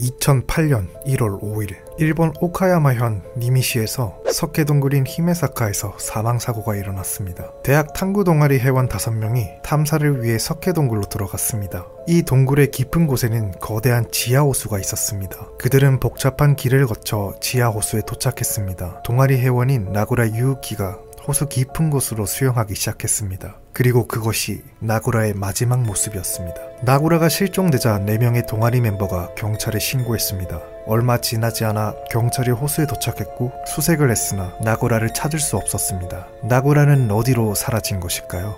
2008년 1월 5일 일본 오카야마현 니미시에서 석회동굴인 히메사카에서 사망사고가 일어났습니다. 대학 탐구 동아리 회원 5명이 탐사를 위해 석회동굴로 들어갔습니다. 이 동굴의 깊은 곳에는 거대한 지하호수가 있었습니다. 그들은 복잡한 길을 거쳐 지하호수에 도착했습니다. 동아리 회원인 나구라 유우키가 호수 깊은 곳으로 수영하기 시작했습니다. 그리고 그것이 나구라의 마지막 모습이었습니다. 나구라가 실종되자 4명의 동아리 멤버가 경찰에 신고했습니다. 얼마 지나지 않아 경찰이 호수에 도착했고 수색을 했으나 나구라를 찾을 수 없었습니다. 나구라는 어디로 사라진 것일까요?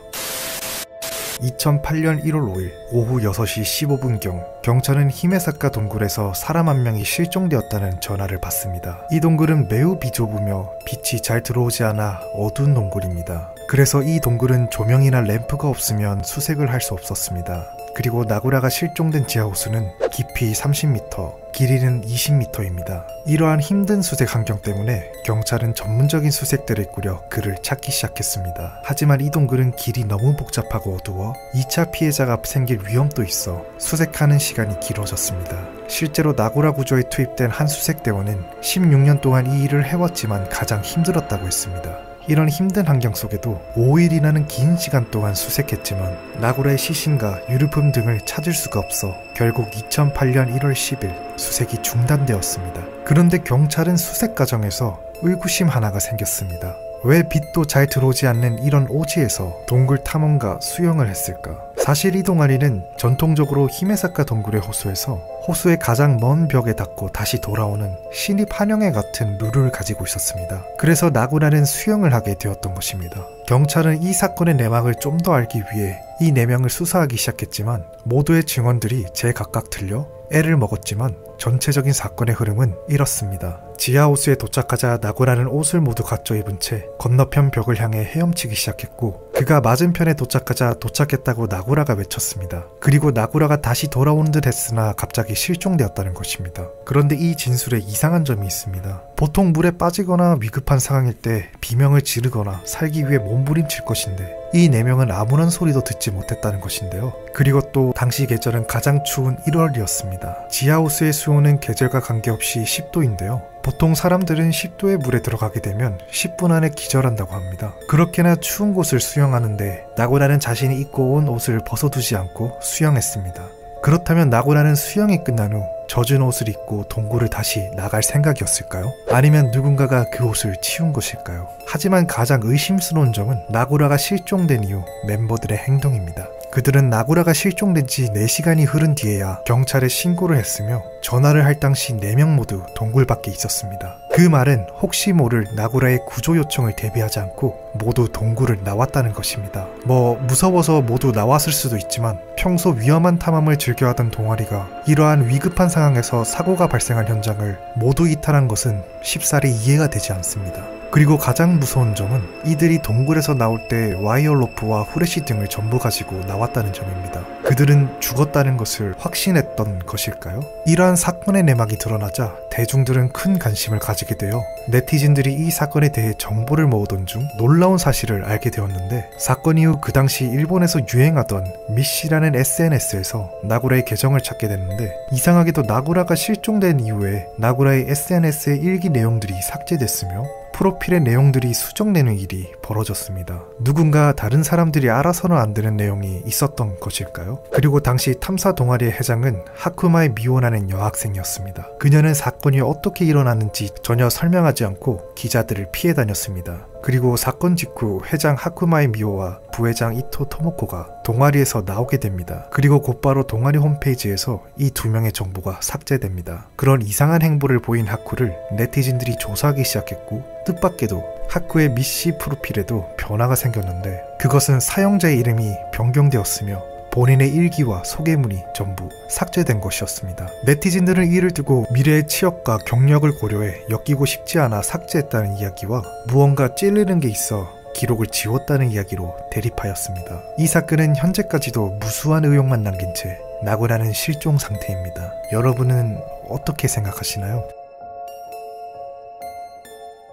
2008년 1월 5일 오후 6시 15분경 경찰은 히메사카 동굴에서 사람 한 명이 실종되었다는 전화를 받습니다. 이 동굴은 매우 비좁으며 빛이 잘 들어오지 않아 어두운 동굴입니다. 그래서 이 동굴은 조명이나 램프가 없으면 수색을 할 수 없었습니다. 그리고 나구라가 실종된 지하호수는 깊이 30m, 길이는 20m입니다. 이러한 힘든 수색 환경 때문에 경찰은 전문적인 수색대를 꾸려 그를 찾기 시작했습니다. 하지만 이 동굴은 길이 너무 복잡하고 어두워 2차 피해자가 생길 위험도 있어 수색하는 시간이 길어졌습니다. 실제로 나구라 구조에 투입된 한 수색대원은 16년 동안 이 일을 해왔지만 가장 힘들었다고 했습니다. 이런 힘든 환경 속에도 5일이라는 긴 시간 동안 수색했지만 나구라의 시신과 유류품 등을 찾을 수가 없어 결국 2008년 1월 10일 수색이 중단되었습니다. 그런데 경찰은 수색 과정에서 의구심 하나가 생겼습니다. 왜 빛도 잘 들어오지 않는 이런 오지에서 동굴 탐험과 수영을 했을까? 사실 이 동아리는 전통적으로 히메사카 동굴의 호수에서 호수의 가장 먼 벽에 닿고 다시 돌아오는 신입 한영애 같은 룰을 가지고 있었습니다. 그래서 나구라는 수영을 하게 되었던 것입니다. 경찰은 이 사건의 내막을 좀 더 알기 위해 이 4명을 수사하기 시작했지만 모두의 증언들이 제각각 틀려 애를 먹었지만 전체적인 사건의 흐름은 이렇습니다. 지하호수에 도착하자 나구라는 옷을 모두 갖춰 입은 채 건너편 벽을 향해 헤엄치기 시작했고 그가 맞은편에 도착하자 도착했다고 나구라가 외쳤습니다. 그리고 나구라가 다시 돌아오는 듯 했으나 갑자기 실종되었다는 것입니다. 그런데 이 진술에 이상한 점이 있습니다. 보통 물에 빠지거나 위급한 상황일 때 비명을 지르거나 살기 위해 몸부림칠 것인데 이 4명은 아무런 소리도 듣지 못했다는 것인데요. 그리고 또 당시 계절은 가장 추운 1월이었습니다. 지하호수의 수온은 계절과 관계없이 10도인데요. 보통 사람들은 10도의 물에 들어가게 되면 10분 안에 기절한다고 합니다. 그렇게나 추운 곳을 수영하는데 나구라는 자신이 입고 온 옷을 벗어두지 않고 수영했습니다. 그렇다면 나구라는 수영이 끝난 후 젖은 옷을 입고 동굴을 다시 나갈 생각이었을까요? 아니면 누군가가 그 옷을 치운 것일까요? 하지만 가장 의심스러운 점은 나구라가 실종된 이후 멤버들의 행동입니다. 그들은 나구라가 실종된 지 4시간이 흐른 뒤에야 경찰에 신고를 했으며 전화를 할 당시 4명 모두 동굴 밖에 있었습니다. 그 말은 혹시 모를 나구라의 구조 요청을 대비하지 않고 모두 동굴을 나왔다는 것입니다. 무서워서 모두 나왔을 수도 있지만 평소 위험한 탐험을 즐겨하던 동아리가 이러한 위급한 상황에서 사고가 발생한 현장을 모두 이탈한 것은 쉽사리 이해가 되지 않습니다. 그리고 가장 무서운 점은 이들이 동굴에서 나올 때 와이어 로프와 후레쉬 등을 전부 가지고 나왔다는 점입니다. 그들은 죽었다는 것을 확신했던 것일까요? 이러한 사건의 내막이 드러나자 대중들은 큰 관심을 가지게 되어 네티즌들이 이 사건에 대해 정보를 모으던 중 놀라운 사실을 알게 되었는데 사건 이후 그 당시 일본에서 유행하던 미씨라는 SNS에서 나구라의 계정을 찾게 됐는데 이상하게도 나구라가 실종된 이후에 나구라의 SNS의 일기 내용들이 삭제됐으며 프로필의 내용들이 수정되는 일이 벌어졌습니다. 누군가 다른 사람들이 알아서는 안 되는 내용이 있었던 것일까요? 그리고 당시 탐사 동아리의 회장은 하쿠마의 미호라는 여학생이었습니다. 그녀는 사건이 어떻게 일어났는지 전혀 설명하지 않고 기자들을 피해 다녔습니다. 그리고 사건 직후 회장 하쿠마의 미호와 부회장 이토 토모코가 동아리에서 나오게 됩니다. 그리고 곧바로 동아리 홈페이지에서 이 2명의 정보가 삭제됩니다. 그런 이상한 행보를 보인 하쿠를 네티즌들이 조사하기 시작했고 뜻밖에도 하쿠의 미씨 프로필에도 변화가 생겼는데 그것은 사용자의 이름이 변경되었으며 본인의 일기와 소개문이 전부 삭제된 것이었습니다. 네티즌들은 이를 두고 미래의 취업과 경력을 고려해 엮이고 싶지 않아 삭제했다는 이야기와 무언가 찔리는 게 있어 기록을 지웠다는 이야기로 대립하였습니다. 이 사건은 현재까지도 무수한 의혹만 남긴 채 나구라는 실종 상태입니다. 여러분은 어떻게 생각하시나요?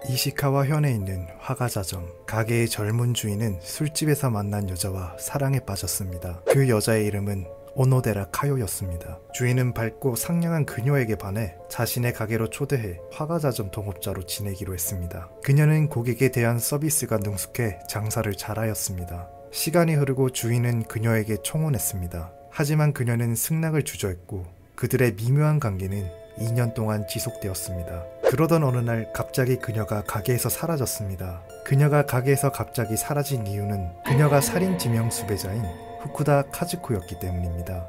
이시카와 현에 있는 화가자점. 가게의 젊은 주인은 술집에서 만난 여자와 사랑에 빠졌습니다. 그 여자의 이름은 오노데라 카요였습니다. 주인은 밝고 상냥한 그녀에게 반해 자신의 가게로 초대해 화과자점 동업자로 지내기로 했습니다. 그녀는 고객에 대한 서비스가 능숙해 장사를 잘하였습니다. 시간이 흐르고 주인은 그녀에게 청혼했습니다. 하지만 그녀는 승낙을 주저했고 그들의 미묘한 관계는 2년 동안 지속되었습니다. 그러던 어느 날 갑자기 그녀가 가게에서 사라졌습니다. 그녀가 가게에서 갑자기 사라진 이유는 그녀가 살인 지명 수배자인 후쿠다 카즈코였기 때문입니다.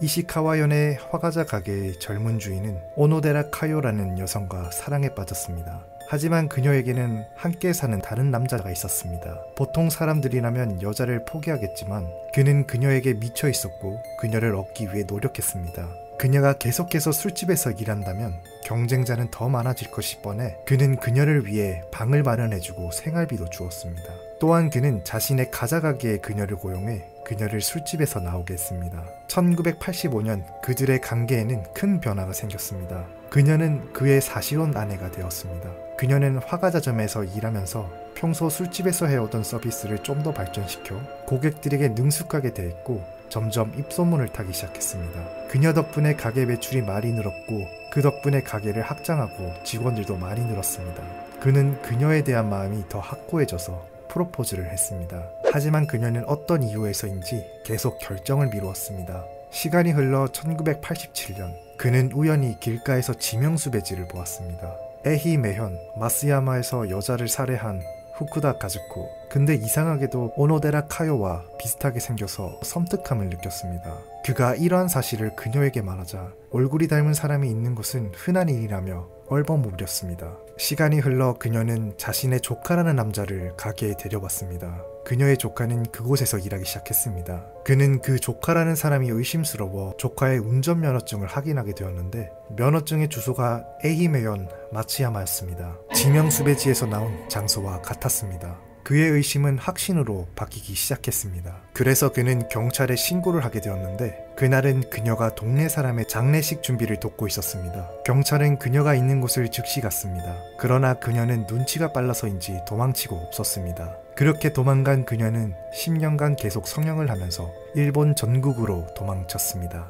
이시카와현의 화과자 가게의 젊은 주인은 오노데라 카요라는 여성과 사랑에 빠졌습니다. 하지만 그녀에게는 함께 사는 다른 남자가 있었습니다. 보통 사람들이라면 여자를 포기하겠지만 그는 그녀에게 미쳐 있었고 그녀를 얻기 위해 노력했습니다. 그녀가 계속해서 술집에서 일한다면 경쟁자는 더 많아질 것이 뻔해 그는 그녀를 위해 방을 마련해주고 생활비도 주었습니다. 또한 그는 자신의 가자 가게에 그녀를 고용해 그녀를 술집에서 나오게 했습니다. 1985년 그들의 관계에는 큰 변화가 생겼습니다. 그녀는 그의 사실혼 아내가 되었습니다. 그녀는 화과자점에서 일하면서 평소 술집에서 해오던 서비스를 좀 더 발전시켜 고객들에게 능숙하게 대했고 점점 입소문을 타기 시작했습니다. 그녀 덕분에 가게 매출이 많이 늘었고 그 덕분에 가게를 확장하고 직원들도 많이 늘었습니다. 그는 그녀에 대한 마음이 더 확고해져서 프로포즈를 했습니다. 하지만 그녀는 어떤 이유에서인지 계속 결정을 미루었습니다. 시간이 흘러 1987년 그는 우연히 길가에서 지명수배지를 보았습니다. 에히 매현 마스야마에서 여자를 살해한 후쿠다 카즈코. 근데 이상하게도 오노데라 카요와 비슷하게 생겨서 섬뜩함을 느꼈습니다. 그가 이러한 사실을 그녀에게 말하자 얼굴이 닮은 사람이 있는 곳은 흔한 일이라며 얼버무렸습니다. 시간이 흘러 그녀는 자신의 조카라는 남자를 가게에 데려왔습니다. 그녀의 조카는 그곳에서 일하기 시작했습니다. 그는 그 조카라는 사람이 의심스러워 조카의 운전면허증을 확인하게 되었는데 면허증의 주소가 에히메현 마츠야마였습니다. 지명수배지에서 나온 장소와 같았습니다. 그의 의심은 확신으로 바뀌기 시작했습니다. 그래서 그는 경찰에 신고를 하게 되었는데 그날은 그녀가 동네 사람의 장례식 준비를 돕고 있었습니다. 경찰은 그녀가 있는 곳을 즉시 갔습니다. 그러나 그녀는 눈치가 빨라서인지 도망치고 없었습니다. 그렇게 도망간 그녀는 10년간 계속 성형을 하면서 일본 전국으로 도망쳤습니다.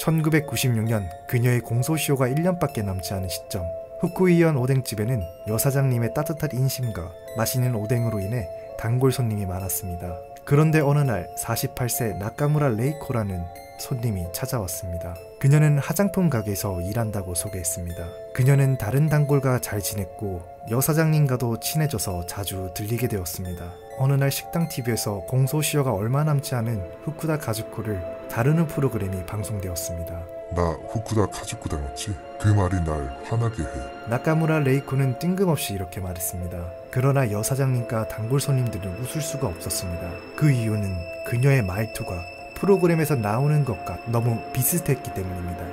1996년 그녀의 공소시효가 1년밖에 남지 않은 시점 후쿠이현 오뎅집에는 여사장님의 따뜻한 인심과 맛있는 오뎅으로 인해 단골 손님이 많았습니다. 그런데 어느 날 48세 나카무라 레이코라는 손님이 찾아왔습니다. 그녀는 화장품 가게에서 일한다고 소개했습니다. 그녀는 다른 단골과 잘 지냈고 여사장님과도 친해져서 자주 들리게 되었습니다. 어느 날 식당 TV에서 공소시효가 얼마 남지 않은 후쿠다 카즈코를 다루는 프로그램이 방송되었습니다. 나 후쿠다 카즈코 닮았지? 그 말이 날 화나게 해. 나카무라 레이코는 뜬금없이 이렇게 말했습니다. 그러나 여사장님과 단골 손님들은 웃을 수가 없었습니다. 그 이유는 그녀의 말투가 프로그램에서 나오는 것과 너무 비슷했기 때문입니다.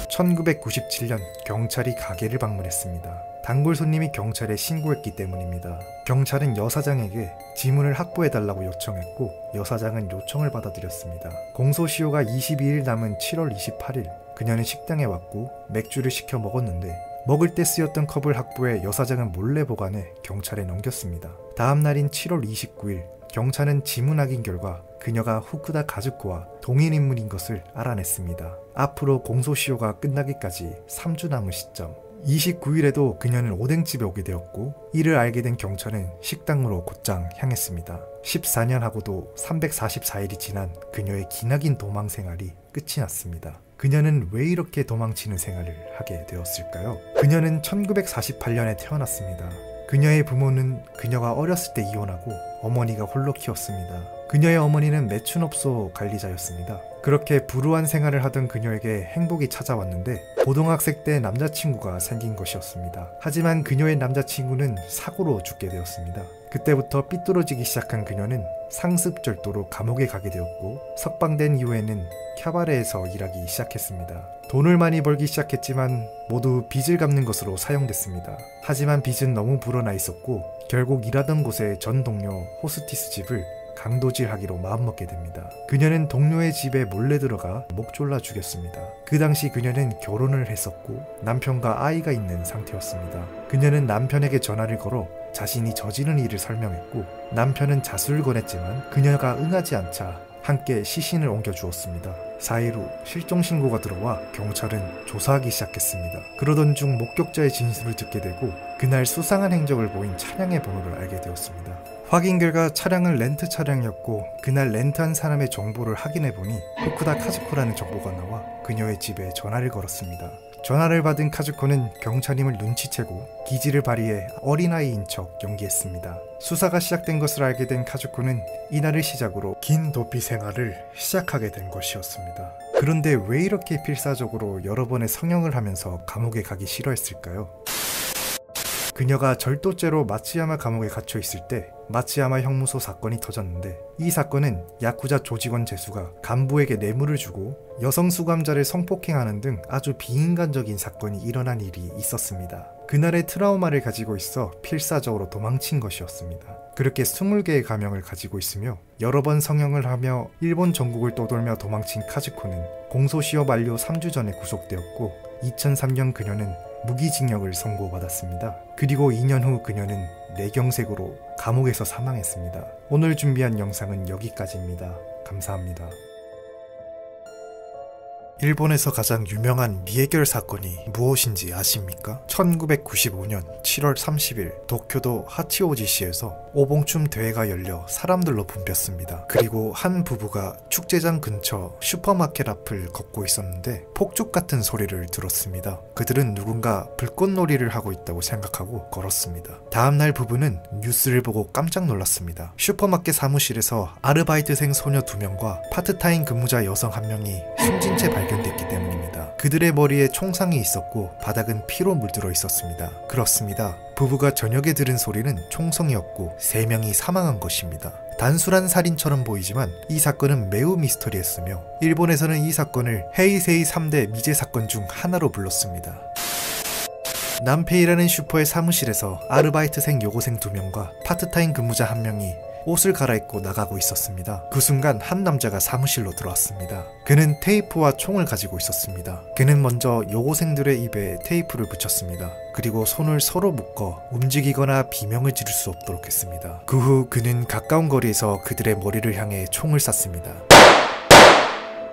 1997년 경찰이 가게를 방문했습니다. 단골 손님이 경찰에 신고했기 때문입니다. 경찰은 여사장에게 지문을 확보해달라고 요청했고 여사장은 요청을 받아들였습니다. 공소시효가 22일 남은 7월 28일 그녀는 식당에 왔고 맥주를 시켜 먹었는데 먹을 때 쓰였던 컵을 확보해 여사장은 몰래 보관해 경찰에 넘겼습니다. 다음 날인 7월 29일 경찰은 지문 확인 결과 그녀가 후쿠다 카즈코와 동일 인물인 것을 알아냈습니다. 앞으로 공소시효가 끝나기까지 3주 남은 시점 29일에도 그녀는 오뎅집에 오게 되었고 이를 알게 된 경찰은 식당으로 곧장 향했습니다. 14년하고도 344일이 지난 그녀의 기나긴 도망 생활이 끝이 났습니다. 그녀는 왜 이렇게 도망치는 생활을 하게 되었을까요? 그녀는 1948년에 태어났습니다. 그녀의 부모는 그녀가 어렸을 때 이혼하고 어머니가 홀로 키웠습니다. 그녀의 어머니는 매춘업소 관리자였습니다. 그렇게 불우한 생활을 하던 그녀에게 행복이 찾아왔는데 고등학생 때 남자친구가 생긴 것이었습니다. 하지만 그녀의 남자친구는 사고로 죽게 되었습니다. 그때부터 삐뚤어지기 시작한 그녀는 상습절도로 감옥에 가게 되었고 석방된 이후에는 캬바레에서 일하기 시작했습니다. 돈을 많이 벌기 시작했지만 모두 빚을 갚는 것으로 사용됐습니다. 하지만 빚은 너무 불어나 있었고 결국 일하던 곳의 전 동료 호스티스 집을 강도질하기로 마음먹게 됩니다. 그녀는 동료의 집에 몰래 들어가 목 졸라 죽였습니다. 그 당시 그녀는 결혼을 했었고 남편과 아이가 있는 상태였습니다. 그녀는 남편에게 전화를 걸어 자신이 저지른 일을 설명했고 남편은 자수를 권했지만 그녀가 응하지 않자 함께 시신을 옮겨주었습니다. 4일 후 실종신고가 들어와 경찰은 조사하기 시작했습니다. 그러던 중 목격자의 진술을 듣게 되고 그날 수상한 행적을 보인 차량의 번호를 알게 되었습니다. 확인 결과 차량은 렌트 차량이었고 그날 렌트한 사람의 정보를 확인해보니 후쿠다 카즈코라는 정보가 나와 그녀의 집에 전화를 걸었습니다. 전화를 받은 카즈코는 경찰임을 눈치채고 기지를 발휘해 어린아이인 척 연기했습니다. 수사가 시작된 것을 알게 된 카즈코는 이날을 시작으로 긴 도피 생활을 시작하게 된 것이었습니다. 그런데 왜 이렇게 필사적으로 여러 번의 성형을 하면서 감옥에 가기 싫어했을까요? 그녀가 절도죄로 마츠야마 감옥에 갇혀 있을 때 마츠야마 형무소 사건이 터졌는데 이 사건은 야쿠자 조직원 제수가 간부에게 뇌물을 주고 여성 수감자를 성폭행하는 등 아주 비인간적인 사건이 일어난 일이 있었습니다. 그날의 트라우마를 가지고 있어 필사적으로 도망친 것이었습니다. 그렇게 20개의 가명을 가지고 있으며 여러 번 성형을 하며 일본 전국을 떠돌며 도망친 카즈코는 공소시효 만료 3주 전에 구속되었고 2003년 그녀는 무기징역을 선고받았습니다. 그리고 2년 후 그녀는 뇌경색으로 감옥에서 사망했습니다. 오늘 준비한 영상은 여기까지입니다. 감사합니다. 일본에서 가장 유명한 미해결 사건이 무엇인지 아십니까? 1995년 7월 30일 도쿄도 하치오지시에서 오봉춤 대회가 열려 사람들로 붐볐습니다. 그리고 한 부부가 축제장 근처 슈퍼마켓 앞을 걷고 있었는데 폭죽 같은 소리를 들었습니다. 그들은 누군가 불꽃놀이를 하고 있다고 생각하고 걸었습니다. 다음날 부부는 뉴스를 보고 깜짝 놀랐습니다. 슈퍼마켓 사무실에서 아르바이트생 소녀 2명과 파트타임 근무자 여성 1명이 숨진 채 발견됐기 때문입니다. 그들의 머리에 총상이 있었고 바닥은 피로 물들어 있었습니다. 그렇습니다. 부부가 저녁에 들은 소리는 총성이었고 3명이 사망한 것입니다. 단순한 살인처럼 보이지만 이 사건은 매우 미스터리했으며 일본에서는 이 사건을 헤이세이 3대 미제 사건 중 하나로 불렀습니다. 남페이라는 슈퍼의 사무실에서 아르바이트생 여고생 2명과 파트타임 근무자 1명이 옷을 갈아입고 나가고 있었습니다. 그 순간 한 남자가 사무실로 들어왔습니다. 그는 테이프와 총을 가지고 있었습니다. 그는 먼저 여고생들의 입에 테이프를 붙였습니다. 그리고 손을 서로 묶어 움직이거나 비명을 지를 수 없도록 했습니다. 그 후 그는 가까운 거리에서 그들의 머리를 향해 총을 쐈습니다.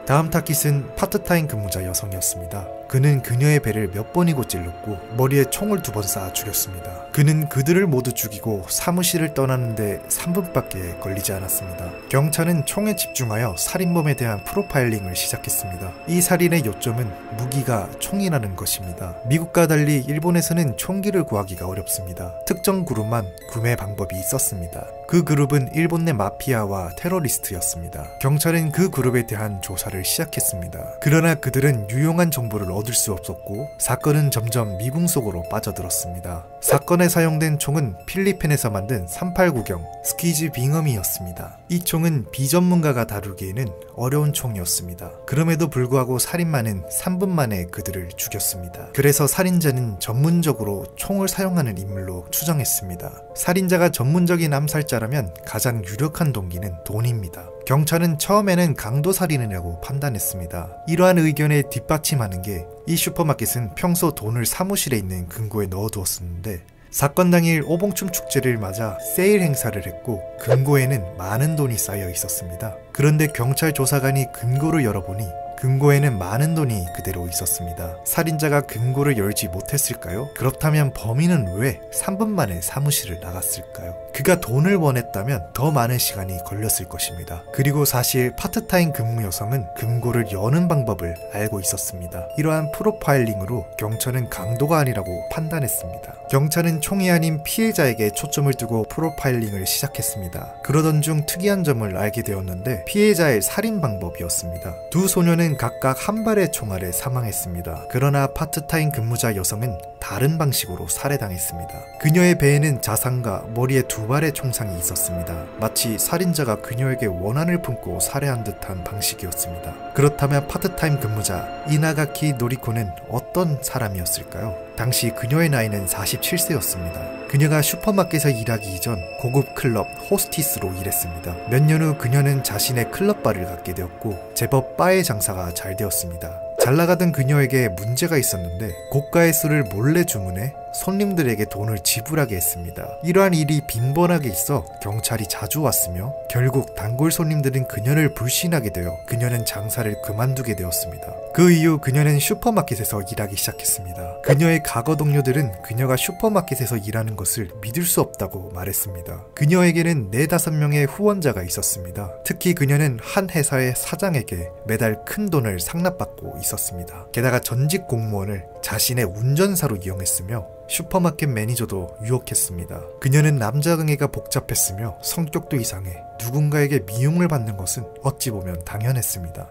다음 타깃은 파트타임 근무자 여성이었습니다. 그는 그녀의 배를 몇 번이고 찔렀고 머리에 총을 2번 쏴 죽였습니다. 그는 그들을 모두 죽이고 사무실을 떠나는데 3분밖에 걸리지 않았습니다. 경찰은 총에 집중하여 살인범에 대한 프로파일링을 시작했습니다. 이 살인의 요점은 무기가 총이라는 것입니다. 미국과 달리 일본에서는 총기를 구하기가 어렵습니다. 특정 그룹만 구매 방법이 있었습니다. 그 그룹은 일본 내 마피아와 테러리스트였습니다. 경찰은 그 그룹에 대한 조사를 시작했습니다. 그러나 그들은 유용한 정보를 얻을 수 없었고 사건은 점점 미궁 속으로 빠져들었습니다. 사건에 사용된 총은 필리핀에서 만든 389경 스키즈 빙어미였습니다. 이 총은 비전문가가 다루기에는 어려운 총이었습니다. 그럼에도 불구하고 살인마는 3분 만에 그들을 죽였습니다. 그래서 살인자는 전문적으로 총을 사용하는 인물로 추정했습니다. 살인자가 전문적인 암살자라면 가장 유력한 동기는 돈입니다. 경찰은 처음에는 강도살인이라고 판단했습니다. 이러한 의견에 뒷받침하는 게 이 슈퍼마켓은 평소 돈을 사무실에 있는 금고에 넣어두었었는데 사건 당일 오봉춤 축제를 맞아 세일 행사를 했고 금고에는 많은 돈이 쌓여 있었습니다. 그런데 경찰 조사관이 금고를 열어보니 금고에는 많은 돈이 그대로 있었습니다. 살인자가 금고를 열지 못했을까요? 그렇다면 범인은 왜 3분 만에 사무실을 나갔을까요? 그가 돈을 원했다면 더 많은 시간이 걸렸을 것입니다. 그리고 사실 파트타임 근무 여성은 금고를 여는 방법을 알고 있었습니다. 이러한 프로파일링으로 경찰은 강도가 아니라고 판단했습니다. 경찰은 총이 아닌 피해자에게 초점을 두고 프로파일링을 시작했습니다. 그러던 중 특이한 점을 알게 되었는데 피해자의 살인 방법이었습니다. 두 소녀는 각각 한 발의 총알에 사망했습니다. 그러나 파트타임 근무자 여성은 다른 방식으로 살해당했습니다. 그녀의 배에는 자상과 머리에 2발의 총상이 있었습니다. 마치 살인자가 그녀에게 원한을 품고 살해한 듯한 방식이었습니다. 그렇다면 파트타임 근무자 이나가키 노리코는 어떤 사람이었을까요? 당시 그녀의 나이는 47세였습니다. 그녀가 슈퍼마켓에서 일하기 이전 고급 클럽 호스티스로 일했습니다. 몇 년 후 그녀는 자신의 클럽바를 갖게 되었고 제법 바의 장사가 잘 되었습니다. 잘 나가던 그녀에게 문제가 있었는데 고가의 술을 몰래 주문해 손님들에게 돈을 지불하게 했습니다. 이러한 일이 빈번하게 있어 경찰이 자주 왔으며 결국 단골 손님들은 그녀를 불신하게 되어 그녀는 장사를 그만두게 되었습니다. 그 이후 그녀는 슈퍼마켓에서 일하기 시작했습니다. 그녀의 과거 동료들은 그녀가 슈퍼마켓에서 일하는 것을 믿을 수 없다고 말했습니다. 그녀에게는 4-5명의 후원자가 있었습니다. 특히 그녀는 한 회사의 사장에게 매달 큰 돈을 상납받고 있었습니다. 게다가 전직 공무원을 자신의 운전사로 이용했으며 슈퍼마켓 매니저도 유혹했습니다. 그녀는 남자 응애가 복잡했으며 성격도 이상해 누군가에게 미움을 받는 것은 어찌 보면 당연했습니다.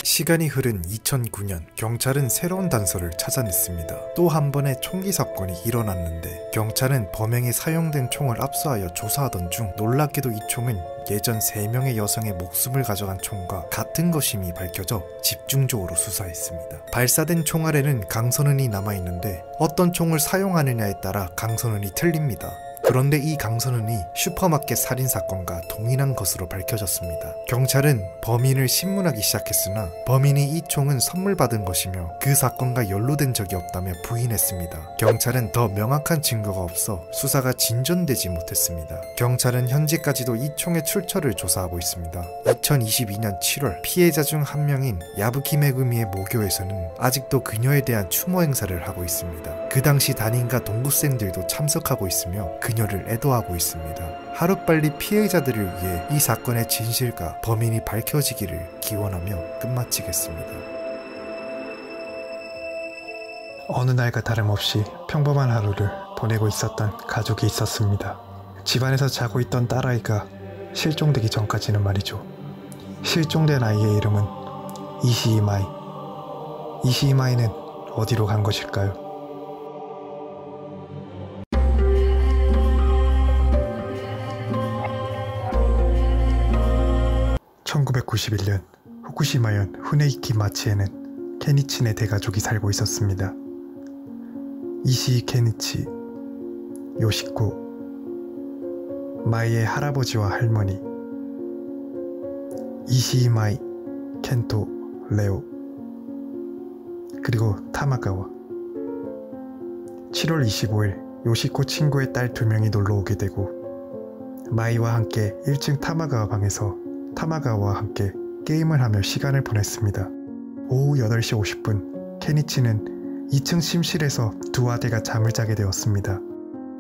시간이 흐른 2009년 경찰은 새로운 단서를 찾아냈습니다. 또 한 번의 총기 사건이 일어났는데 경찰은 범행에 사용된 총을 압수하여 조사하던 중 놀랍게도 이 총은 예전 3명의 여성의 목숨을 가져간 총과 같은 것임이 밝혀져 집중적으로 수사했습니다. 발사된 총알에는 강선은이 남아있는데 어떤 총을 사용하느냐에 따라 강선은이 틀립니다. 그런데 이 강선은이 슈퍼마켓 살인사건과 동일한 것으로 밝혀졌습니다. 경찰은 범인을 신문하기 시작했으나 범인이 이 총은 선물 받은 것이며 그 사건과 연루된 적이 없다며 부인했습니다. 경찰은 더 명확한 증거가 없어 수사가 진전되지 못했습니다. 경찰은 현재까지도 이 총의 출처를 조사하고 있습니다. 2022년 7월 피해자 중 한 명인 야부키 메구미의 모교에서는 아직도 그녀에 대한 추모 행사를 하고 있습니다. 그 당시 담임과 동급생들도 참석하고 있으며 그녀를 애도하고 있습니다. 하루빨리 피해자들을 위해 이 사건의 진실과 범인이 밝혀지기를 기원하며 끝마치겠습니다. 어느 날과 다름없이 평범한 하루를 보내고 있었던 가족이 있었습니다. 집안에서 자고 있던 딸아이가 실종되기 전까지는 말이죠. 실종된 아이의 이름은 이시이마이. 이시이마이는 어디로 간 것일까요? 1991년 후쿠시마현 후네이키 마치에는 케니치네 대가족이 살고 있었습니다. 이시이 케니치, 요시코, 마이의 할아버지와 할머니, 이시이 마이, 켄토, 레오, 그리고 타마가와. 7월 25일 요시코 친구의 딸 2명이 놀러오게 되고 마이와 함께 1층 타마가와 방에서 타마가와와 함께 게임을 하며 시간을 보냈습니다. 오후 8시 50분 케니치는 2층 침실에서 두 아대가 잠을 자게 되었습니다.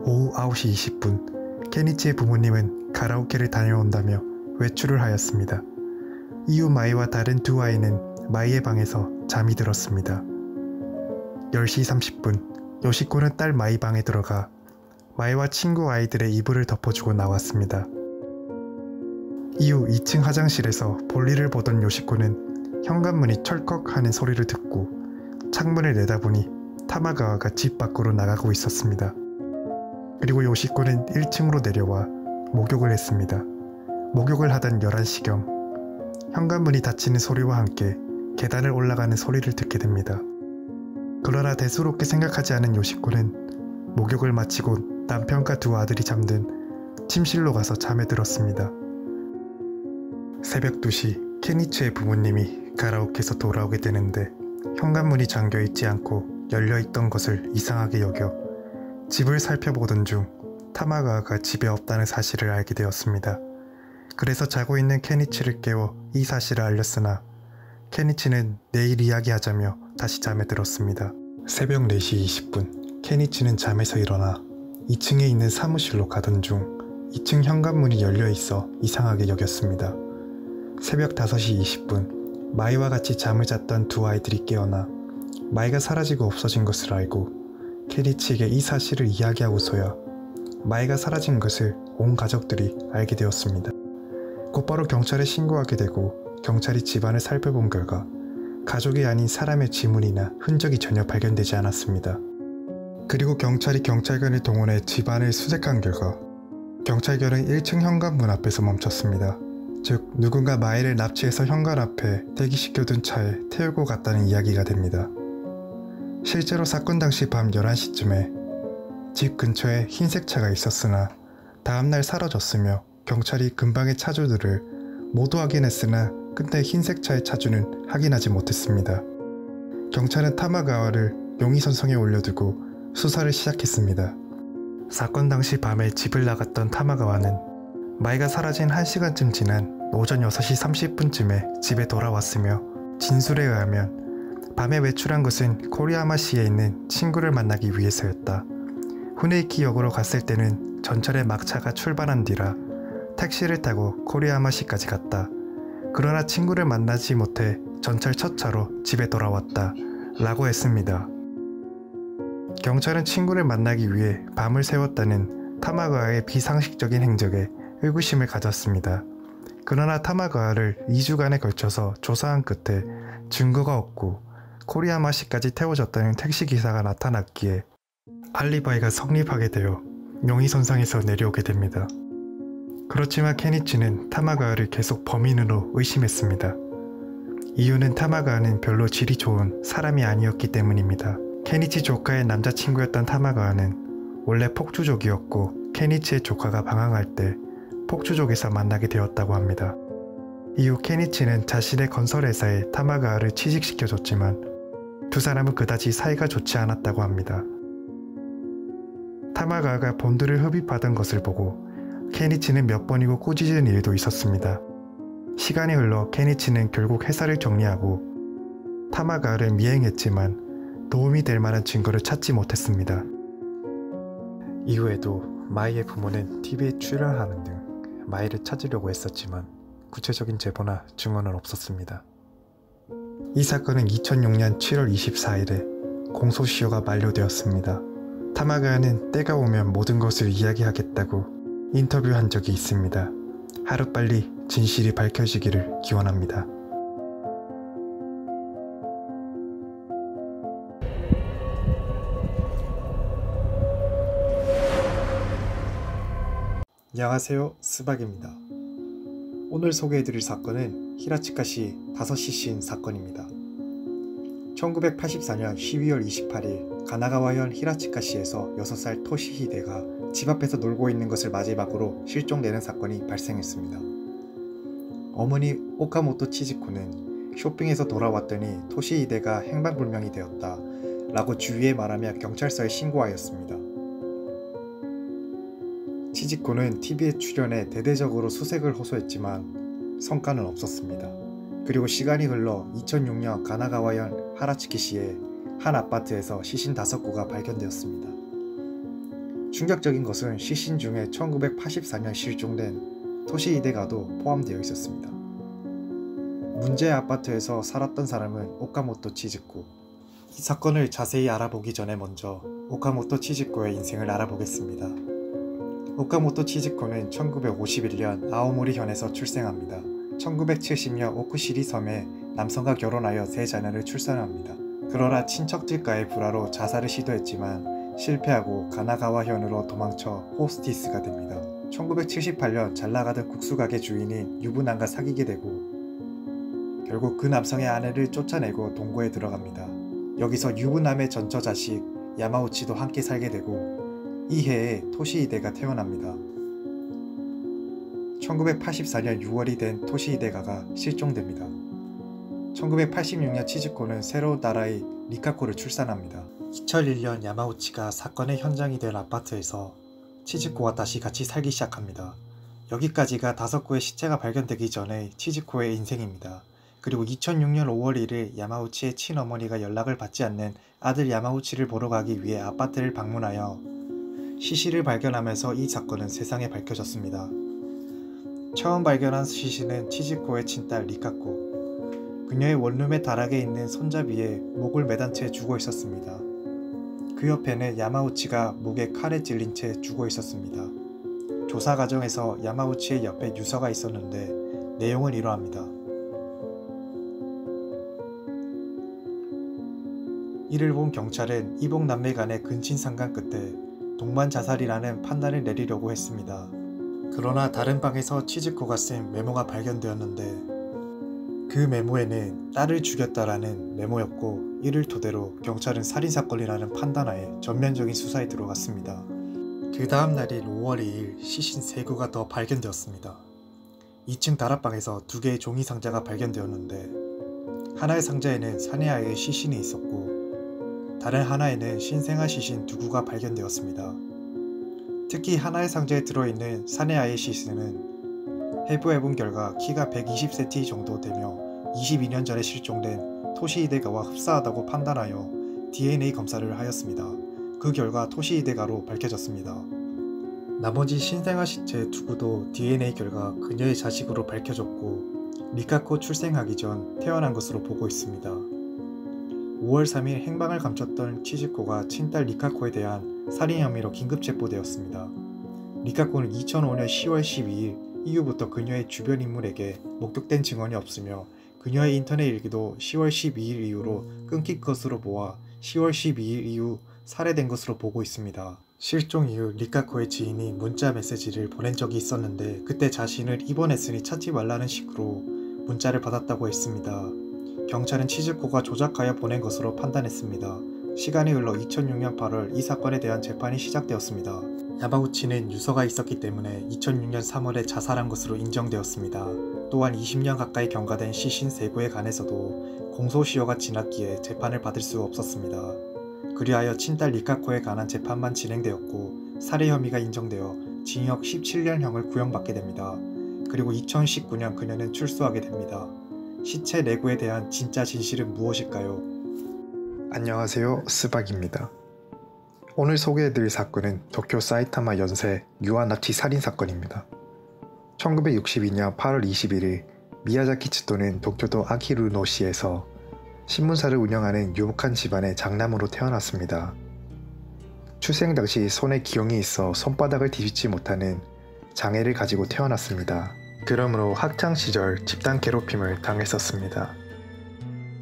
오후 9시 20분 케니치의 부모님은 가라오케를 다녀온다며 외출을 하였습니다. 이후 마이와 다른 두 아이는 마이의 방에서 잠이 들었습니다. 10시 30분 요시코는 딸 마이 방에 들어가 마이와 친구 아이들의 이불을 덮어주고 나왔습니다. 이후 2층 화장실에서 볼일을 보던 요시코는 현관문이 철컥 하는 소리를 듣고 창문을 내다보니 타마가와가 집 밖으로 나가고 있었습니다. 그리고 요시코는 1층으로 내려와 목욕을 했습니다. 목욕을 하던 11시경 현관문이 닫히는 소리와 함께 계단을 올라가는 소리를 듣게 됩니다. 그러나 대수롭게 생각하지 않은 요시코는 목욕을 마치고 남편과 두 아들이 잠든 침실로 가서 잠에 들었습니다. 새벽 2시 케니치의 부모님이 가라오케에서 돌아오게 되는데 현관문이 잠겨있지 않고 열려있던 것을 이상하게 여겨 집을 살펴보던 중 타마가와가 집에 없다는 사실을 알게 되었습니다. 그래서 자고 있는 케니치를 깨워 이 사실을 알렸으나 케니치는 내일 이야기하자며 다시 잠에 들었습니다. 새벽 4시 20분 케니치는 잠에서 일어나 2층에 있는 사무실로 가던 중 2층 현관문이 열려있어 이상하게 여겼습니다. 새벽 5시 20분 마이와 같이 잠을 잤던 두 아이들이 깨어나 마이가 사라지고 없어진 것을 알고 케니치에게 이 사실을 이야기하고서야 마이가 사라진 것을 온 가족들이 알게 되었습니다. 곧바로 경찰에 신고하게 되고 경찰이 집안을 살펴본 결과 가족이 아닌 사람의 지문이나 흔적이 전혀 발견되지 않았습니다. 그리고 경찰이 경찰관을 동원해 집안을 수색한 결과 경찰견은 1층 현관문 앞에서 멈췄습니다. 즉 누군가 마이를 납치해서 현관 앞에 대기시켜둔 차에 태우고 갔다는 이야기가 됩니다. 실제로 사건 당시 밤 11시쯤에 집 근처에 흰색 차가 있었으나 다음날 사라졌으며 경찰이 근방의 차주들을 모두 확인했으나 끝내 흰색 차의 차주는 확인하지 못했습니다. 경찰은 타마가와를 용의선상에 올려두고 수사를 시작했습니다. 사건 당시 밤에 집을 나갔던 타마가와는 마이가 사라진 1시간쯤 지난 오전 6시 30분쯤에 집에 돌아왔으며 진술에 의하면 밤에 외출한 것은 코리야마시에 있는 친구를 만나기 위해서였다. 후네이키역으로 갔을 때는 전철의 막차가 출발한 뒤라 택시를 타고 코리야마시까지 갔다. 그러나 친구를 만나지 못해 전철 첫 차로 집에 돌아왔다 라고 했습니다. 경찰은 친구를 만나기 위해 밤을 새웠다는 타마가와의 비상식적인 행적에 의구심을 가졌습니다. 그러나 타마가와를 2주간에 걸쳐서 조사한 끝에 증거가 없고 코리야마시까지 태워졌다는 택시기사가 나타났기에 알리바이가 성립하게 되어 명의선상에서 내려오게 됩니다. 그렇지만 케니치는 타마가와를 계속 범인으로 의심했습니다. 이유는 타마가와는 별로 질이 좋은 사람이 아니었기 때문입니다. 케니치 조카의 남자친구였던 타마가와는 원래 폭주족이었고 케니치의 조카가 방황할 때 폭주족에서 만나게 되었다고 합니다. 이후 케니치는 자신의 건설회사에 타마가와를 취직시켜줬지만 두 사람은 그다지 사이가 좋지 않았다고 합니다. 타마가와가 본드를 흡입하던 것을 보고 케니치는 몇 번이고 꾸짖은 일도 있었습니다. 시간이 흘러 케니치는 결국 회사를 정리하고 타마가와를 미행했지만 도움이 될 만한 증거를 찾지 못했습니다. 이후에도 마이의 부모는 TV에 출연하는 등 마이를 찾으려고 했었지만 구체적인 제보나 증언은 없었습니다. 이 사건은 2006년 7월 24일에 공소시효가 만료되었습니다. 타마가와는 때가 오면 모든 것을 이야기하겠다고 인터뷰한 적이 있습니다. 하루빨리 진실이 밝혀지기를 기원합니다. 안녕하세요, 스박입니다. 오늘 소개해드릴 사건은 히라츠카시 5시 시인 사건입니다. 1984년 12월 28일 가나가와현 히라츠카시에서 6살 토시히데가 집 앞에서 놀고 있는 것을 마지막으로 실종되는 사건이 발생했습니다. 어머니 오카모토 치지코는 쇼핑에서 돌아왔더니 토시히데가 행방불명이 되었다 라고 주위에 말하며 경찰서에 신고하였습니다. 치지코는 TV에 출연해 대대적으로 수색을 호소했지만 성과는 없었습니다. 그리고 시간이 흘러 2006년 가나가와현 하라츠키시의 한 아파트에서 시신 5구가 발견되었습니다. 충격적인 것은 시신 중에 1984년 실종된 토시히데가도 포함되어 있었습니다. 문제의 아파트에서 살았던 사람은 오카모토 치즈코. 이 사건을 자세히 알아보기 전에 먼저 오카모토 치즈코의 인생을 알아보겠습니다. 오카모토 치즈코는 1951년 아오모리현에서 출생합니다. 1970년 오쿠시리 섬에 남성과 결혼하여 3자녀를 출산합니다. 그러나 친척들과의 불화로 자살을 시도했지만 실패하고 가나가와현으로 도망쳐 호스티스가 됩니다. 1978년 잘나가던 국수가게 주인인 유부남과 사귀게 되고 결국 그 남성의 아내를 쫓아내고 동거에 들어갑니다. 여기서 유부남의 전처 자식 야마우치도 함께 살게 되고 이 해에 토시히데가 태어납니다. 1984년 6월이 된 토시히데가가 실종됩니다. 1986년 치즈코는 새로운 딸아이 리카코를 출산합니다. 2001년 야마우치가 사건의 현장이 된 아파트에서 치즈코와 다시 같이 살기 시작합니다. 여기까지가 5구의 시체가 발견되기 전에 치즈코의 인생입니다. 그리고 2006년 5월 1일 야마우치의 친어머니가 연락을 받지 않는 아들 야마우치를 보러 가기 위해 아파트를 방문하여 시신을 발견하면서 이 사건은 세상에 밝혀졌습니다. 처음 발견한 시신은 치즈코의 친딸 리카코. 그녀의 원룸의 다락에 있는 손잡이에 목을 매단 채 죽어 있었습니다. 그 옆에는 야마우치가 목에 칼에 찔린 채 죽어 있었습니다. 조사 과정에서 야마우치의 옆에 유서가 있었는데 내용은 이러합니다. 이를 본 경찰은 이복 남매 간의 근친상간 끝에 동반자살이라는 판단을 내리려고 했습니다. 그러나 다른 방에서 치즈코가 쓴 메모가 발견되었는데 그 메모에는 딸을 죽였다라는 메모였고 이를 토대로 경찰은 살인사건이라는 판단하에 전면적인 수사에 들어갔습니다. 그 다음 날인 5월 2일 시신 3구가 더 발견되었습니다. 2층 다락방에서 2개의 종이 상자가 발견되었는데 하나의 상자에는 사내아이의 시신이 있었고 다른 하나에는 신생아 시신 2구가 발견되었습니다. 특히 하나의 상자에 들어있는 사네아의 시신은 해부해본 결과 키가 120cm 정도 되며 22년 전에 실종된 토시 히데가와 흡사하다고 판단하여 DNA 검사를 하였습니다. 그 결과 토시 히데가로 밝혀졌습니다. 나머지 신생아 시체 2구도 DNA 결과 그녀의 자식으로 밝혀졌고 리카코 출생하기 전 태어난 것으로 보고 있습니다. 5월 3일 행방을 감췄던 치즈코가 친딸 리카코에 대한 살인 혐의로 긴급 체포되었습니다. 리카코는 2005년 10월 12일 이후부터 그녀의 주변 인물에게 목격된 증언이 없으며 그녀의 인터넷 일기도 10월 12일 이후로 끊긴 것으로 보아 10월 12일 이후 살해된 것으로 보고 있습니다. 실종 이후 리카코의 지인이 문자 메시지를 보낸 적이 있었는데 그때 자신을 입원했으니 찾지 말라는 식으로 문자를 받았다고 했습니다. 경찰은 치즈코가 조작하여 보낸 것으로 판단했습니다. 시간이 흘러 2006년 8월 이 사건에 대한 재판이 시작되었습니다. 야마구치는 유서가 있었기 때문에 2006년 3월에 자살한 것으로 인정되었습니다. 또한 20년 가까이 경과된 시신 3구에 관해서도 공소시효가 지났기에 재판을 받을 수 없었습니다. 그리하여 친딸 리카코에 관한 재판만 진행되었고 살해 혐의가 인정되어 징역 17년형을 구형받게 됩니다. 그리고 2019년 그녀는 출소하게 됩니다. 시체 4구에 대한 진짜 진실은 무엇일까요? 안녕하세요, 스박입니다. 오늘 소개해드릴 사건은 도쿄 사이타마 연쇄 유아 납치 살인 사건입니다. 1962년 8월 21일 미야자키 츠토는 도쿄도 아키루노시에서 신문사를 운영하는 유복한 집안의 장남으로 태어났습니다. 출생 당시 손에 기형이 있어 손바닥을 뒤집지 못하는 장애를 가지고 태어났습니다. 그러므로 학창시절 집단 괴롭힘을 당했었습니다.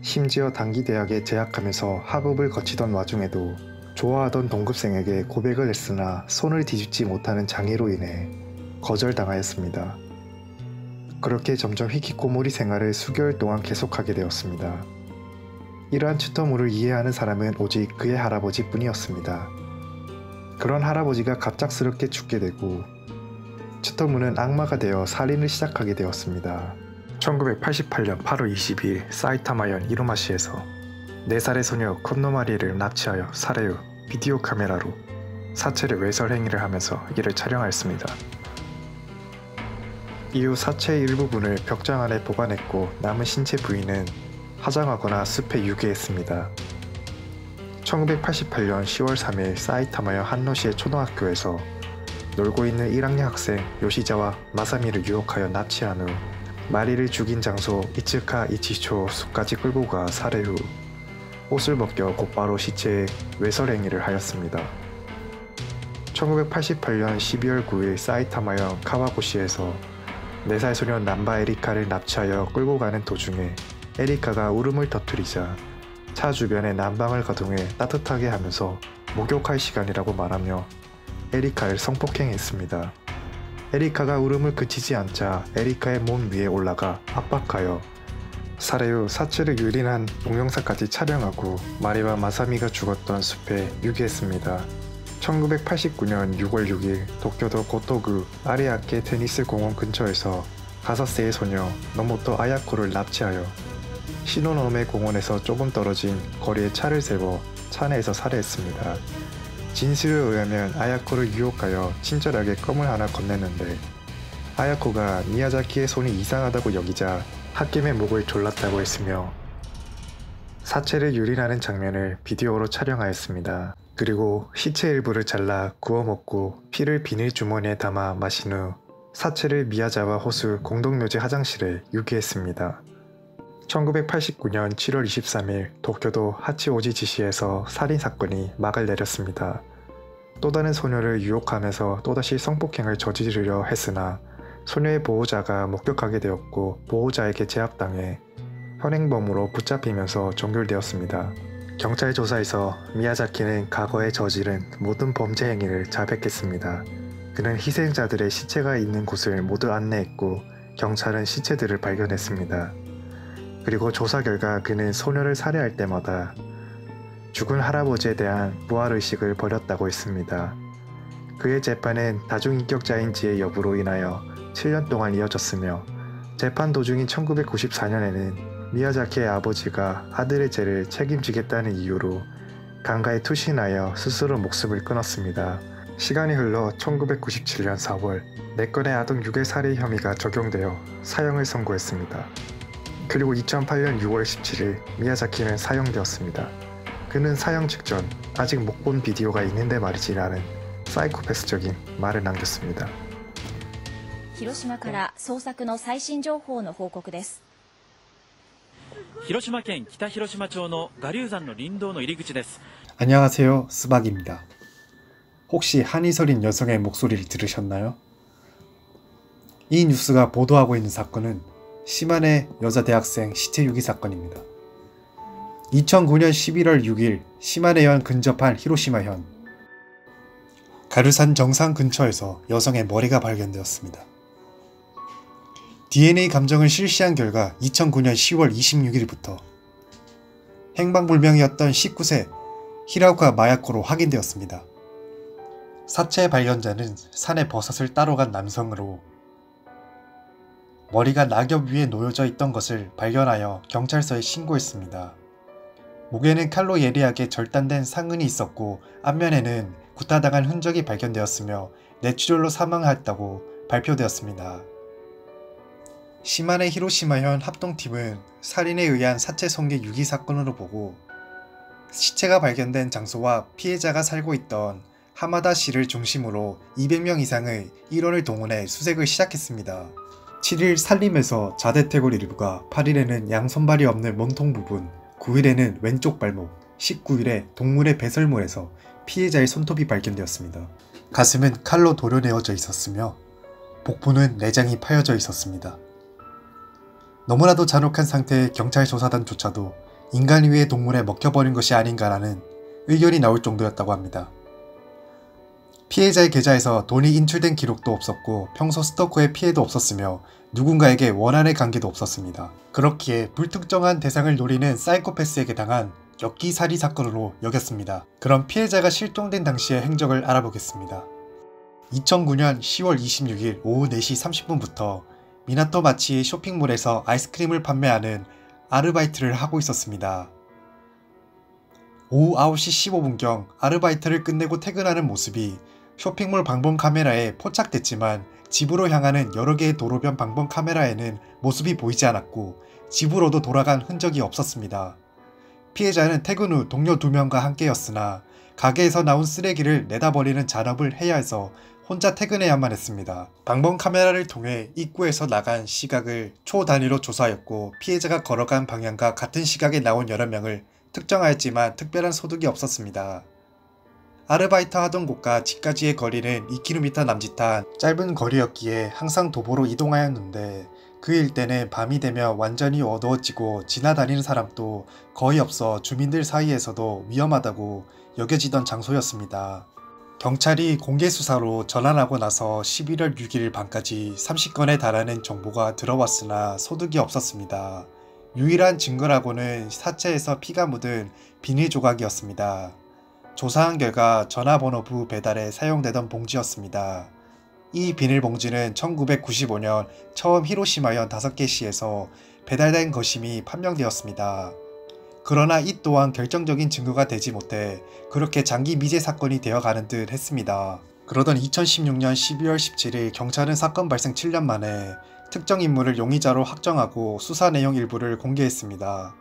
심지어 단기 대학에 재학하면서 학업을 거치던 와중에도 좋아하던 동급생에게 고백을 했으나 손을 뒤집지 못하는 장애로 인해 거절당하였습니다. 그렇게 점점 히키코모리 생활을 수개월 동안 계속하게 되었습니다. 이러한 츠토무를 이해하는 사람은 오직 그의 할아버지뿐이었습니다. 그런 할아버지가 갑작스럽게 죽게 되고 츠토무는 악마가 되어 살인을 시작하게 되었습니다. 1988년 8월 22일 사이타마현 이루마시에서 4살의 소녀 콘노마리를 납치하여 살해 후 비디오 카메라로 사체를 외설 행위를 하면서 이를 촬영하였습니다. 이후 사체의 일부분을 벽장 안에 보관했고 남은 신체 부위는 화장하거나 숲에 유기했습니다. 1988년 10월 3일 사이타마현 한노시의 초등학교에서 놀고 있는 1학년 학생 요시자와 마사미를 유혹하여 납치한 후 마리를 죽인 장소 이츠카 이치초 숲까지 끌고 가 살해 후 옷을 벗겨 곧바로 시체에 외설 행위를 하였습니다. 1988년 12월 9일 사이타마현 카와고시에서 4살 소녀 남바 에리카를 납치하여 끌고 가는 도중에 에리카가 울음을 터뜨리자 차 주변에 난방을 가동해 따뜻하게 하면서 목욕할 시간이라고 말하며 에리카를 성폭행했습니다. 에리카가 울음을 그치지 않자 에리카의 몸 위에 올라가 압박하여 살해 후 사체를 유린한 동영상까지 촬영하고 마리와 마사미가 죽었던 숲에 유기했습니다. 1989년 6월 6일 도쿄도 고토구 아레아케 테니스 공원 근처에서 5세의 소녀 노모토 아야코를 납치하여 시노노메 공원에서 조금 떨어진 거리에 차를 세워 차 내에서 살해했습니다. 진술에 의하면 아야코를 유혹하여 친절하게 껌을 하나 건넸는데 아야코가 미야자키의 손이 이상하다고 여기자 핫겜의 목을 졸랐다고 했으며 사체를 유린하는 장면을 비디오로 촬영하였습니다. 그리고 시체 일부를 잘라 구워 먹고 피를 비닐 주머니에 담아 마신 후 사체를 미야자와 호수 공동묘지 화장실에 유기했습니다. 1989년 7월 23일 도쿄도 하치오지지시에서 살인사건이 막을 내렸습니다. 또 다른 소녀를 유혹하면서 또다시 성폭행을 저지르려 했으나 소녀의 보호자가 목격하게 되었고 보호자에게 제압당해 현행범으로 붙잡히면서 종결되었습니다. 경찰 조사에서 미야자키는 과거에 저지른 모든 범죄 행위를 자백했습니다. 그는 희생자들의 시체가 있는 곳을 모두 안내했고 경찰은 시체들을 발견했습니다. 그리고 조사 결과 그는 소녀를 살해할 때마다 죽은 할아버지에 대한 부활의식을 버렸다고 했습니다. 그의 재판은 다중인격자인지의 여부로 인하여 7년 동안 이어졌으며 재판 도중인 1994년에는 미야자키의 아버지가 아들의 죄를 책임지겠다는 이유로 강가에 투신하여 스스로 목숨을 끊었습니다. 시간이 흘러 1997년 4월 4건의 아동 유괴 살해 혐의가 적용되어 사형을 선고했습니다. 그리고 2008년 6월 17일 미야자키는 사형되었습니다. 그는 사형 직전 아직 못 본 비디오가 있는데 말이지라는 사이코패스적인 말을 남겼습니다. 広島から捜索の最新情報の報告です。広島県北広島町の我流山の林道の入り口です。 안녕하세요, 스박입니다. 혹시 한이 서린 여성의 목소리를 들으셨나요? 이 뉴스가 보도하고 있는 사건은 시마네 여자 대학생 시체 유기 사건입니다. 2009년 11월 6일 시마네현 근접한 히로시마현 가르산 정상 근처에서 여성의 머리가 발견되었습니다. DNA 감정을 실시한 결과 2009년 10월 26일부터 행방불명이었던 19세 히라오카 마야코로 확인되었습니다. 사체 발견자는 산에 버섯을 따러 간 남성으로 머리가 낙엽 위에 놓여져 있던 것을 발견하여 경찰서에 신고했습니다. 목에는 칼로 예리하게 절단된 상흔이 있었고 앞면에는 구타당한 흔적이 발견되었으며 뇌출혈로 사망하였다고 발표되었습니다. 시마네 히로시마현 합동팀은 살인에 의한 사체 성계 유기 사건으로 보고 시체가 발견된 장소와 피해자가 살고 있던 하마다시를 중심으로 200명 이상의 일원을 동원해 수색을 시작했습니다. 7일 산림에서 자대퇴골 일부가, 8일에는 양손발이 없는 몸통 부분, 9일에는 왼쪽 발목, 19일에 동물의 배설물에서 피해자의 손톱이 발견되었습니다. 가슴은 칼로 도려내어져 있었으며 복부는 내장이 파여져 있었습니다. 너무나도 잔혹한 상태의 경찰 조사단조차도 인간 위의 동물에 먹혀버린 것이 아닌가라는 의견이 나올 정도였다고 합니다. 피해자의 계좌에서 돈이 인출된 기록도 없었고 평소 스토커의 피해도 없었으며 누군가에게 원한의 관계도 없었습니다. 그렇기에 불특정한 대상을 노리는 사이코패스에게 당한 엽기살이 사건으로 여겼습니다. 그럼 피해자가 실종된 당시의 행적을 알아보겠습니다. 2009년 10월 26일 오후 4시 30분부터 미나토 마치의 쇼핑몰에서 아이스크림을 판매하는 아르바이트를 하고 있었습니다. 오후 9시 15분경 아르바이트를 끝내고 퇴근하는 모습이 쇼핑몰 방범 카메라에 포착됐지만 집으로 향하는 여러 개의 도로변 방범 카메라에는 모습이 보이지 않았고 집으로도 돌아간 흔적이 없었습니다. 피해자는 퇴근 후 동료 2명과 함께였으나 가게에서 나온 쓰레기를 내다버리는 잔업을 해야 해서 혼자 퇴근해야만 했습니다. 방범 카메라를 통해 입구에서 나간 시각을 초 단위로 조사하였고 피해자가 걸어간 방향과 같은 시각에 나온 여러 명을 특정하였지만 특별한 소득이 없었습니다. 아르바이트 하던 곳과 집까지의 거리는 2km 남짓한 짧은 거리였기에 항상 도보로 이동하였는데 그 일대는 밤이 되면 완전히 어두워지고 지나다니는 사람도 거의 없어 주민들 사이에서도 위험하다고 여겨지던 장소였습니다. 경찰이 공개수사로 전환하고 나서 11월 6일 밤까지 30건에 달하는 정보가 들어왔으나 소득이 없었습니다. 유일한 증거라고는 사체에서 피가 묻은 비닐 조각이었습니다. 조사한 결과 전화번호부 배달에 사용되던 봉지였습니다. 이 비닐봉지는 1995년 처음 히로시마현 5개 시에서 배달된 것임이 판명되었습니다. 그러나 이 또한 결정적인 증거가 되지 못해 그렇게 장기 미제 사건이 되어가는 듯 했습니다. 그러던 2016년 12월 17일 경찰은 사건 발생 7년 만에 특정 인물을 용의자로 확정하고 수사 내용 일부를 공개했습니다.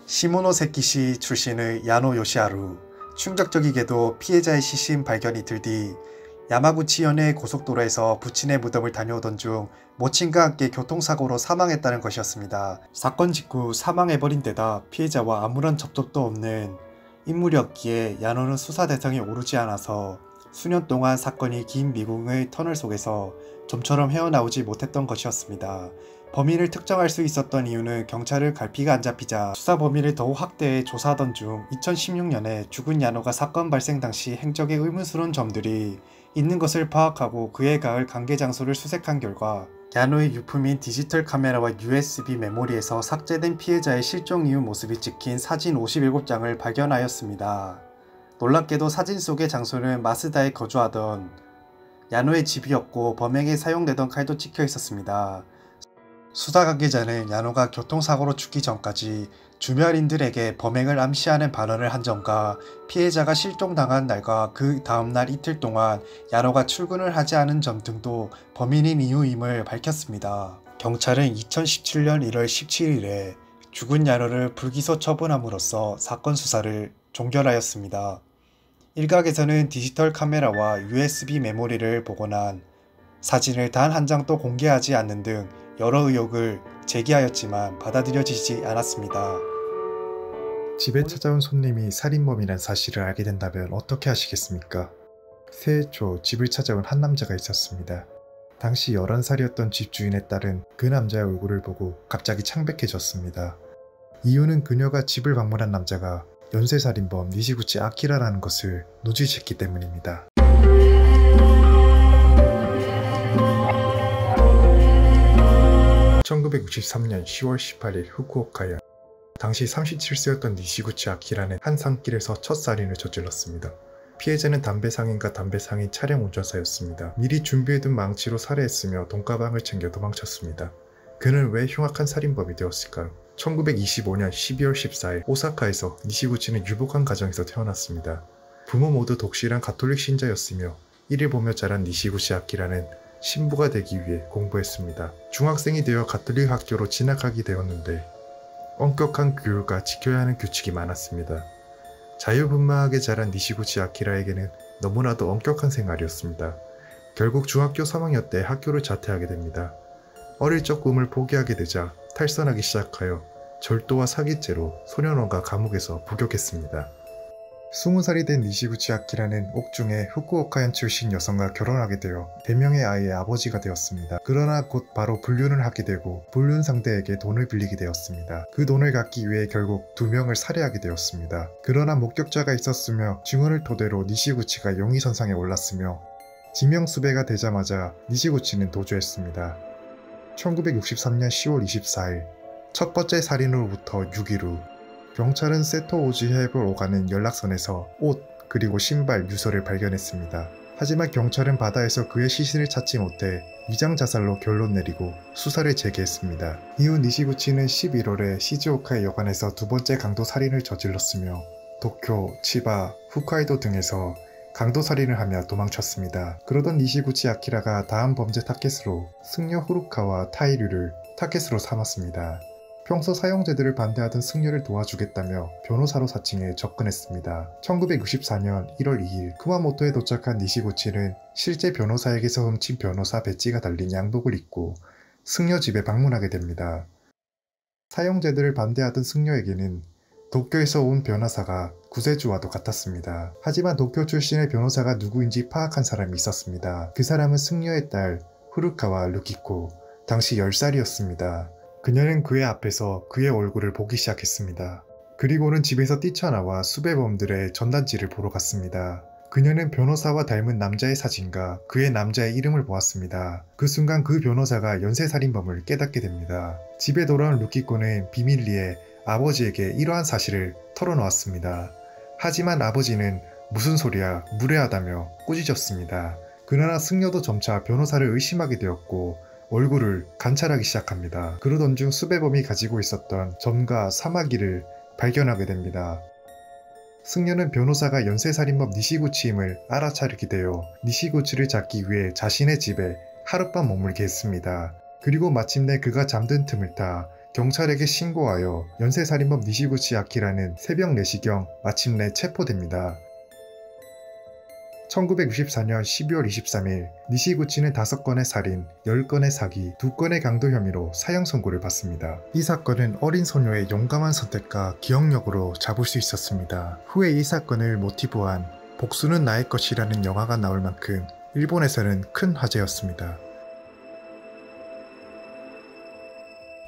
시모노세키시 출신의 야노 요시하루, 충격적이게도 피해자의 시신 발견이 들뒤 야마구치현의 고속도로에서 부친의 무덤을 다녀오던 중 모친과 함께 교통사고로 사망했다는 것이었습니다. 사건 직후 사망해버린 데다 피해자와 아무런 접촉도 없는 인물이었기에 야노는 수사 대상에 오르지 않아서 수년 동안 사건이 긴 미궁의 터널 속에서 좀처럼 헤어나오지 못했던 것이었습니다. 범인을 특정할 수 있었던 이유는 경찰을 갈피가 안 잡히자 수사 범위를 더욱 확대해 조사하던 중 2016년에 죽은 야노가 사건 발생 당시 행적에 의문스러운 점들이 있는 것을 파악하고 그에 가을 관계 장소를 수색한 결과 야노의 유품인 디지털 카메라와 USB 메모리에서 삭제된 피해자의 실종 이후 모습이 찍힌 사진 57장을 발견하였습니다. 놀랍게도 사진 속의 장소는 마스다에 거주하던 야노의 집이었고 범행에 사용되던 칼도 찍혀 있었습니다. 수사 관계자는 야노가 교통사고로 죽기 전까지 주변인들에게 범행을 암시하는 발언을 한 점과 피해자가 실종당한 날과 그 다음날 이틀 동안 야노가 출근을 하지 않은 점 등도 범인인 이유임을 밝혔습니다. 경찰은 2017년 1월 17일에 죽은 야노를 불기소 처분함으로써 사건 수사를 종결하였습니다. 일각에서는 디지털 카메라와 USB 메모리를 복원한 사진을 단 한 장도 공개하지 않는 등 여러 의혹을 제기하였지만 받아들여지지 않았습니다. 집에 찾아온 손님이 살인범이란 사실을 알게 된다면 어떻게 하시겠습니까? 새해 초 집을 찾아온 한 남자가 있었습니다. 당시 11살이었던 집주인의 딸은 그 남자의 얼굴을 보고 갑자기 창백해졌습니다. 이유는 그녀가 집을 방문한 남자가 연쇄살인범 니시구치 아키라라는 것을 누지셨기 때문입니다. (1963년 10월 18일) 후쿠오카현. 당시 37세였던 니시구치 아키라는 한 산길에서 첫 살인을 저질렀습니다. 피해자는 담배상인과 담배상인 차량 운전사였습니다. 미리 준비해둔 망치로 살해했으며 돈가방을 챙겨 도망쳤습니다. 그는 왜 흉악한 살인범이 되었을까요? 1925년 12월 14일 오사카에서 니시구치는 유복한 가정에서 태어났습니다. 부모 모두 독실한 가톨릭 신자였으며 이를 보며 자란 니시구치 아키라는 신부가 되기 위해 공부했습니다. 중학생이 되어 가톨릭 학교로 진학하게 되었는데 엄격한 교육과 지켜야 하는 규칙이 많았습니다. 자유분방하게 자란 니시구치 아키라에게는 너무나도 엄격한 생활이었습니다. 결국 중학교 3학년 때 학교를 자퇴하게 됩니다. 어릴 적 꿈을 포기하게 되자 탈선하기 시작하여 절도와 사기죄로 소년원과 감옥에서 복역했습니다. 20살이 된 니시구치 아키라는 옥중에 후쿠오카현 출신 여성과 결혼하게 되어 4명의 아이의 아버지가 되었습니다. 그러나 곧 바로 불륜을 하게 되고 불륜 상대에게 돈을 빌리게 되었습니다. 그 돈을 갚기 위해 결국 2명을 살해하게 되었습니다. 그러나 목격자가 있었으며 증언을 토대로 니시구치가 용의선상에 올랐으며 지명수배가 되자마자 니시구치는 도주했습니다. 1963년 10월 24일 첫 번째 살인으로부터 6일 후 경찰은 세토 오지해를 오가는 연락선에서 옷 그리고 신발, 유서를 발견했습니다. 하지만 경찰은 바다에서 그의 시신을 찾지 못해 위장자살로 결론 내리고 수사를 재개했습니다. 이후 니시구치는 11월에 시즈오카의 여관에서 두 번째 강도 살인을 저질렀으며 도쿄, 치바, 홋카이도 등에서 강도 살인을 하며 도망쳤습니다. 그러던 니시구치 아키라가 다음 범죄 타겟으로 승려 후루카와 타이류를 타겟으로 삼았습니다. 평소 사형제들을 반대하던 승려를 도와주겠다며 변호사로 사칭해 접근했습니다. 1964년 1월 2일 쿠마모토에 도착한 니시구치는 실제 변호사에게서 훔친 변호사 배지가 달린 양복을 입고 승려 집에 방문하게 됩니다. 사형제들을 반대하던 승려에게는 도쿄에서 온 변호사가 구세주와도 같았습니다. 하지만 도쿄 출신의 변호사가 누구인지 파악한 사람이 있었습니다. 그 사람은 승려의 딸 후루카와 루키코, 당시 10살이었습니다. 그녀는 그의 앞에서 그의 얼굴을 보기 시작했습니다. 그리고는 집에서 뛰쳐나와 수배범들의 전단지를 보러 갔습니다. 그녀는 변호사와 닮은 남자의 사진과 그의 남자의 이름을 보았습니다. 그 순간 그 변호사가 연쇄살인범을 깨닫게 됩니다. 집에 돌아온 루키코는 비밀리에 아버지에게 이러한 사실을 털어놓았습니다. 하지만 아버지는 무슨 소리야, 무례하다며 꾸짖었습니다. 그러나 승려도 점차 변호사를 의심하게 되었고 얼굴을 관찰하기 시작합니다. 그러던 중 수배범이 가지고 있었던 점과 사마귀를 발견하게 됩니다. 승려는 변호사가 연쇄살인범 니시구치임을 알아차리게 되어 니시구치를 잡기 위해 자신의 집에 하룻밤 머물게 했습니다. 그리고 마침내 그가 잠든 틈을 타 경찰에게 신고하여 연쇄살인범 니시구치 아키라는 새벽 4시경 마침내 체포됩니다. 1964년 12월 23일 니시구치는 5건의 살인, 10건의 사기, 2건의 강도 혐의로 사형 선고를 받습니다. 이 사건은 어린 소녀의 용감한 선택과 기억력으로 잡을 수 있었습니다. 후에 이 사건을 모티브로 한 복수는 나의 것이라는 영화가 나올 만큼 일본에서는 큰 화제였습니다.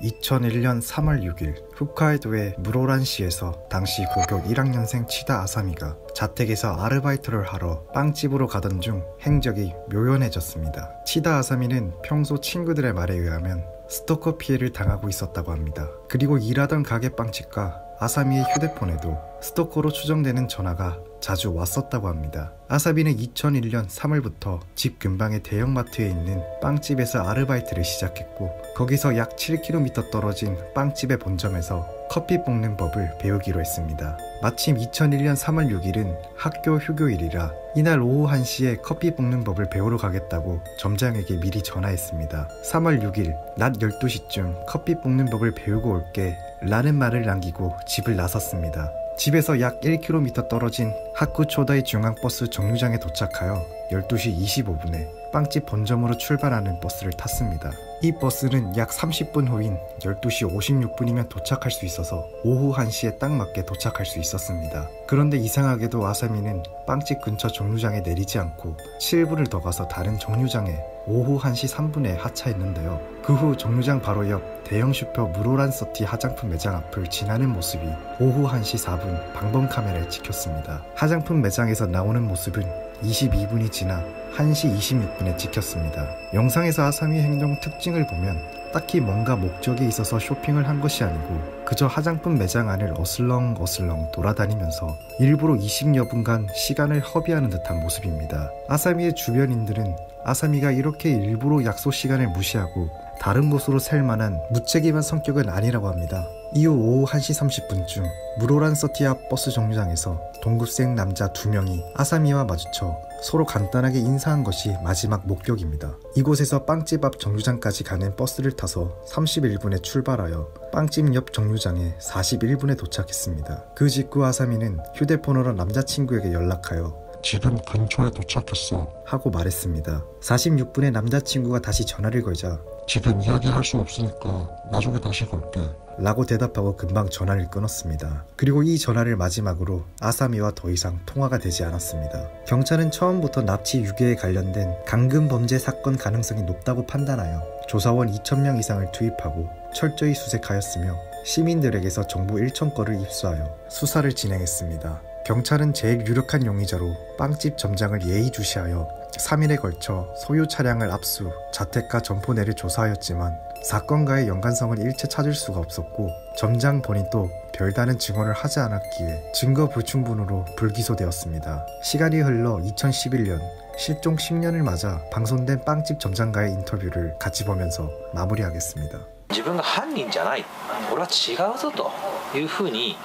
2001년 3월 6일 홋카이도의 무로란시에서 당시 고교 1학년생 치다 아사미가 자택에서 아르바이트를 하러 빵집으로 가던 중 행적이 묘연해졌습니다. 치다 아사미는 평소 친구들의 말에 의하면 스토커 피해를 당하고 있었다고 합니다. 그리고 일하던 가게 빵집과 아사미의 휴대폰에도 스토커로 추정되는 전화가 자주 왔었다고 합니다. 아사미는 2001년 3월부터 집 근방의 대형마트에 있는 빵집에서 아르바이트를 시작했고 거기서 약 7km 떨어진 빵집의 본점에서 커피 볶는 법을 배우기로 했습니다. 마침 2001년 3월 6일은 학교 휴교일이라 이날 오후 1시에 커피 볶는 법을 배우러 가겠다고 점장에게 미리 전화했습니다. 3월 6일 낮 12시쯤 커피 볶는 법을 배우고 올게 라는 말을 남기고 집을 나섰습니다. 집에서 약 1km 떨어진 하쿠초다이 중앙버스 정류장에 도착하여 12시 25분에 빵집 본점으로 출발하는 버스를 탔습니다. 이 버스는 약 30분 후인 12시 56분이면 도착할 수 있어서 오후 1시에 딱 맞게 도착할 수 있었습니다. 그런데 이상하게도 아사미는 빵집 근처 정류장에 내리지 않고 7분을 더 가서 다른 정류장에 오후 1시 3분에 하차했는데요. 그 후 정류장 바로 옆 대형 슈퍼 무로란서티 화장품 매장 앞을 지나는 모습이 오후 1시 4분 방범 카메라에 찍혔습니다. 화장품 매장에서 나오는 모습은 22분이 지나 1시 26분에 찍혔습니다. 영상에서 아사미의 행동 특징을 보면 딱히 뭔가 목적이 있어서 쇼핑을 한 것이 아니고 그저 화장품 매장 안을 어슬렁어슬렁 돌아다니면서 일부러 20여 분간 시간을 허비하는 듯한 모습입니다. 아사미의 주변인들은 아사미가 이렇게 일부러 약속 시간을 무시하고 다른 곳으로 셀 만한 무책임한 성격은 아니라고 합니다. 이후 오후 1시 30분쯤 무로란서티 앞 버스 정류장에서 동급생 남자 2명이 아사미와 마주쳐 서로 간단하게 인사한 것이 마지막 목격입니다. 이곳에서 빵집 앞 정류장까지 가는 버스를 타서 31분에 출발하여 빵집 옆 정류장에 41분에 도착했습니다. 그 직후 아사미는 휴대폰으로 남자친구에게 연락하여 지금 근처에 도착했어 하고 말했습니다. 46분에 남자친구가 다시 전화를 걸자 지금 이야기할 수 없으니까 나중에 다시 걸게 라고 대답하고 금방 전화를 끊었습니다. 그리고 이 전화를 마지막으로 아사미와 더 이상 통화가 되지 않았습니다. 경찰은 처음부터 납치 유괴에 관련된 강금 범죄 사건 가능성이 높다고 판단하여 조사원 2,000명 이상을 투입하고 철저히 수색하였으며 시민들에게서 정보 1천 건을 입수하여 수사를 진행했습니다. 경찰은 제일 유력한 용의자로 빵집 점장을 예의주시하여 3일에 걸쳐 소유 차량을 압수, 자택과 점포 내를 조사하였지만 사건과의 연관성을 일체 찾을 수가 없었고 점장 본인도 별다른 증언을 하지 않았기에 증거 불충분으로 불기소되었습니다. 시간이 흘러 2011년 실종 10년을 맞아 방송된 빵집 점장과의 인터뷰를 같이 보면서 마무리하겠습니다. 自分が犯人じゃない、俺は違うぞというふうに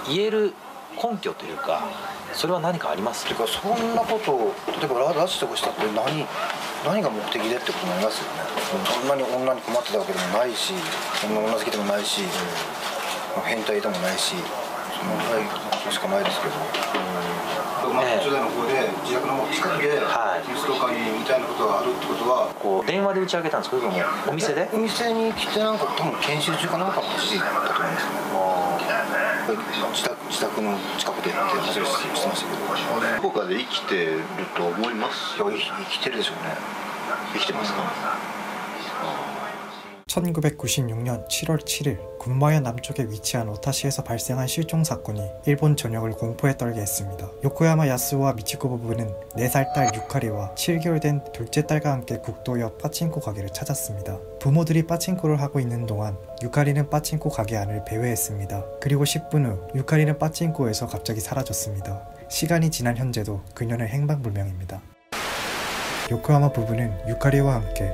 言える根拠というか、それは何かあります？てかそんなことを例えば拉致とかしたって何が目的でってことになりますよね。そんなに女に困ってたわけでもないし、そんな女好きでもないし、変態でもないし、そのぐらいのことしかないですけど。10代の方で自宅の近くでストーカーにみたいなことがあるってことは、こう電話で打ち上げたんですけども、お店で？お店に来てなんか多分研修中かなんかの指示だったと思いますね。自宅の近くでって話をしてましたけど。どこかで生きてると思います。いや生きてるでしょうね。生きてますか。 1996년 7월 7일 군마현 남쪽에 위치한 오타시에서 발생한 실종 사건이 일본 전역을 공포에 떨게 했습니다. 요코야마 야스오와 미치코 부부는 4살 딸 유카리와 7개월 된 둘째 딸과 함께 국도 옆 빠친코 가게를 찾았습니다. 부모들이 빠친코를 하고 있는 동안 유카리는 빠친코 가게 안을 배회했습니다. 그리고 10분 후 유카리는 빠친코에서 갑자기 사라졌습니다. 시간이 지난 현재도 그녀는 행방불명입니다. 요코야마 부부는 유카리와 함께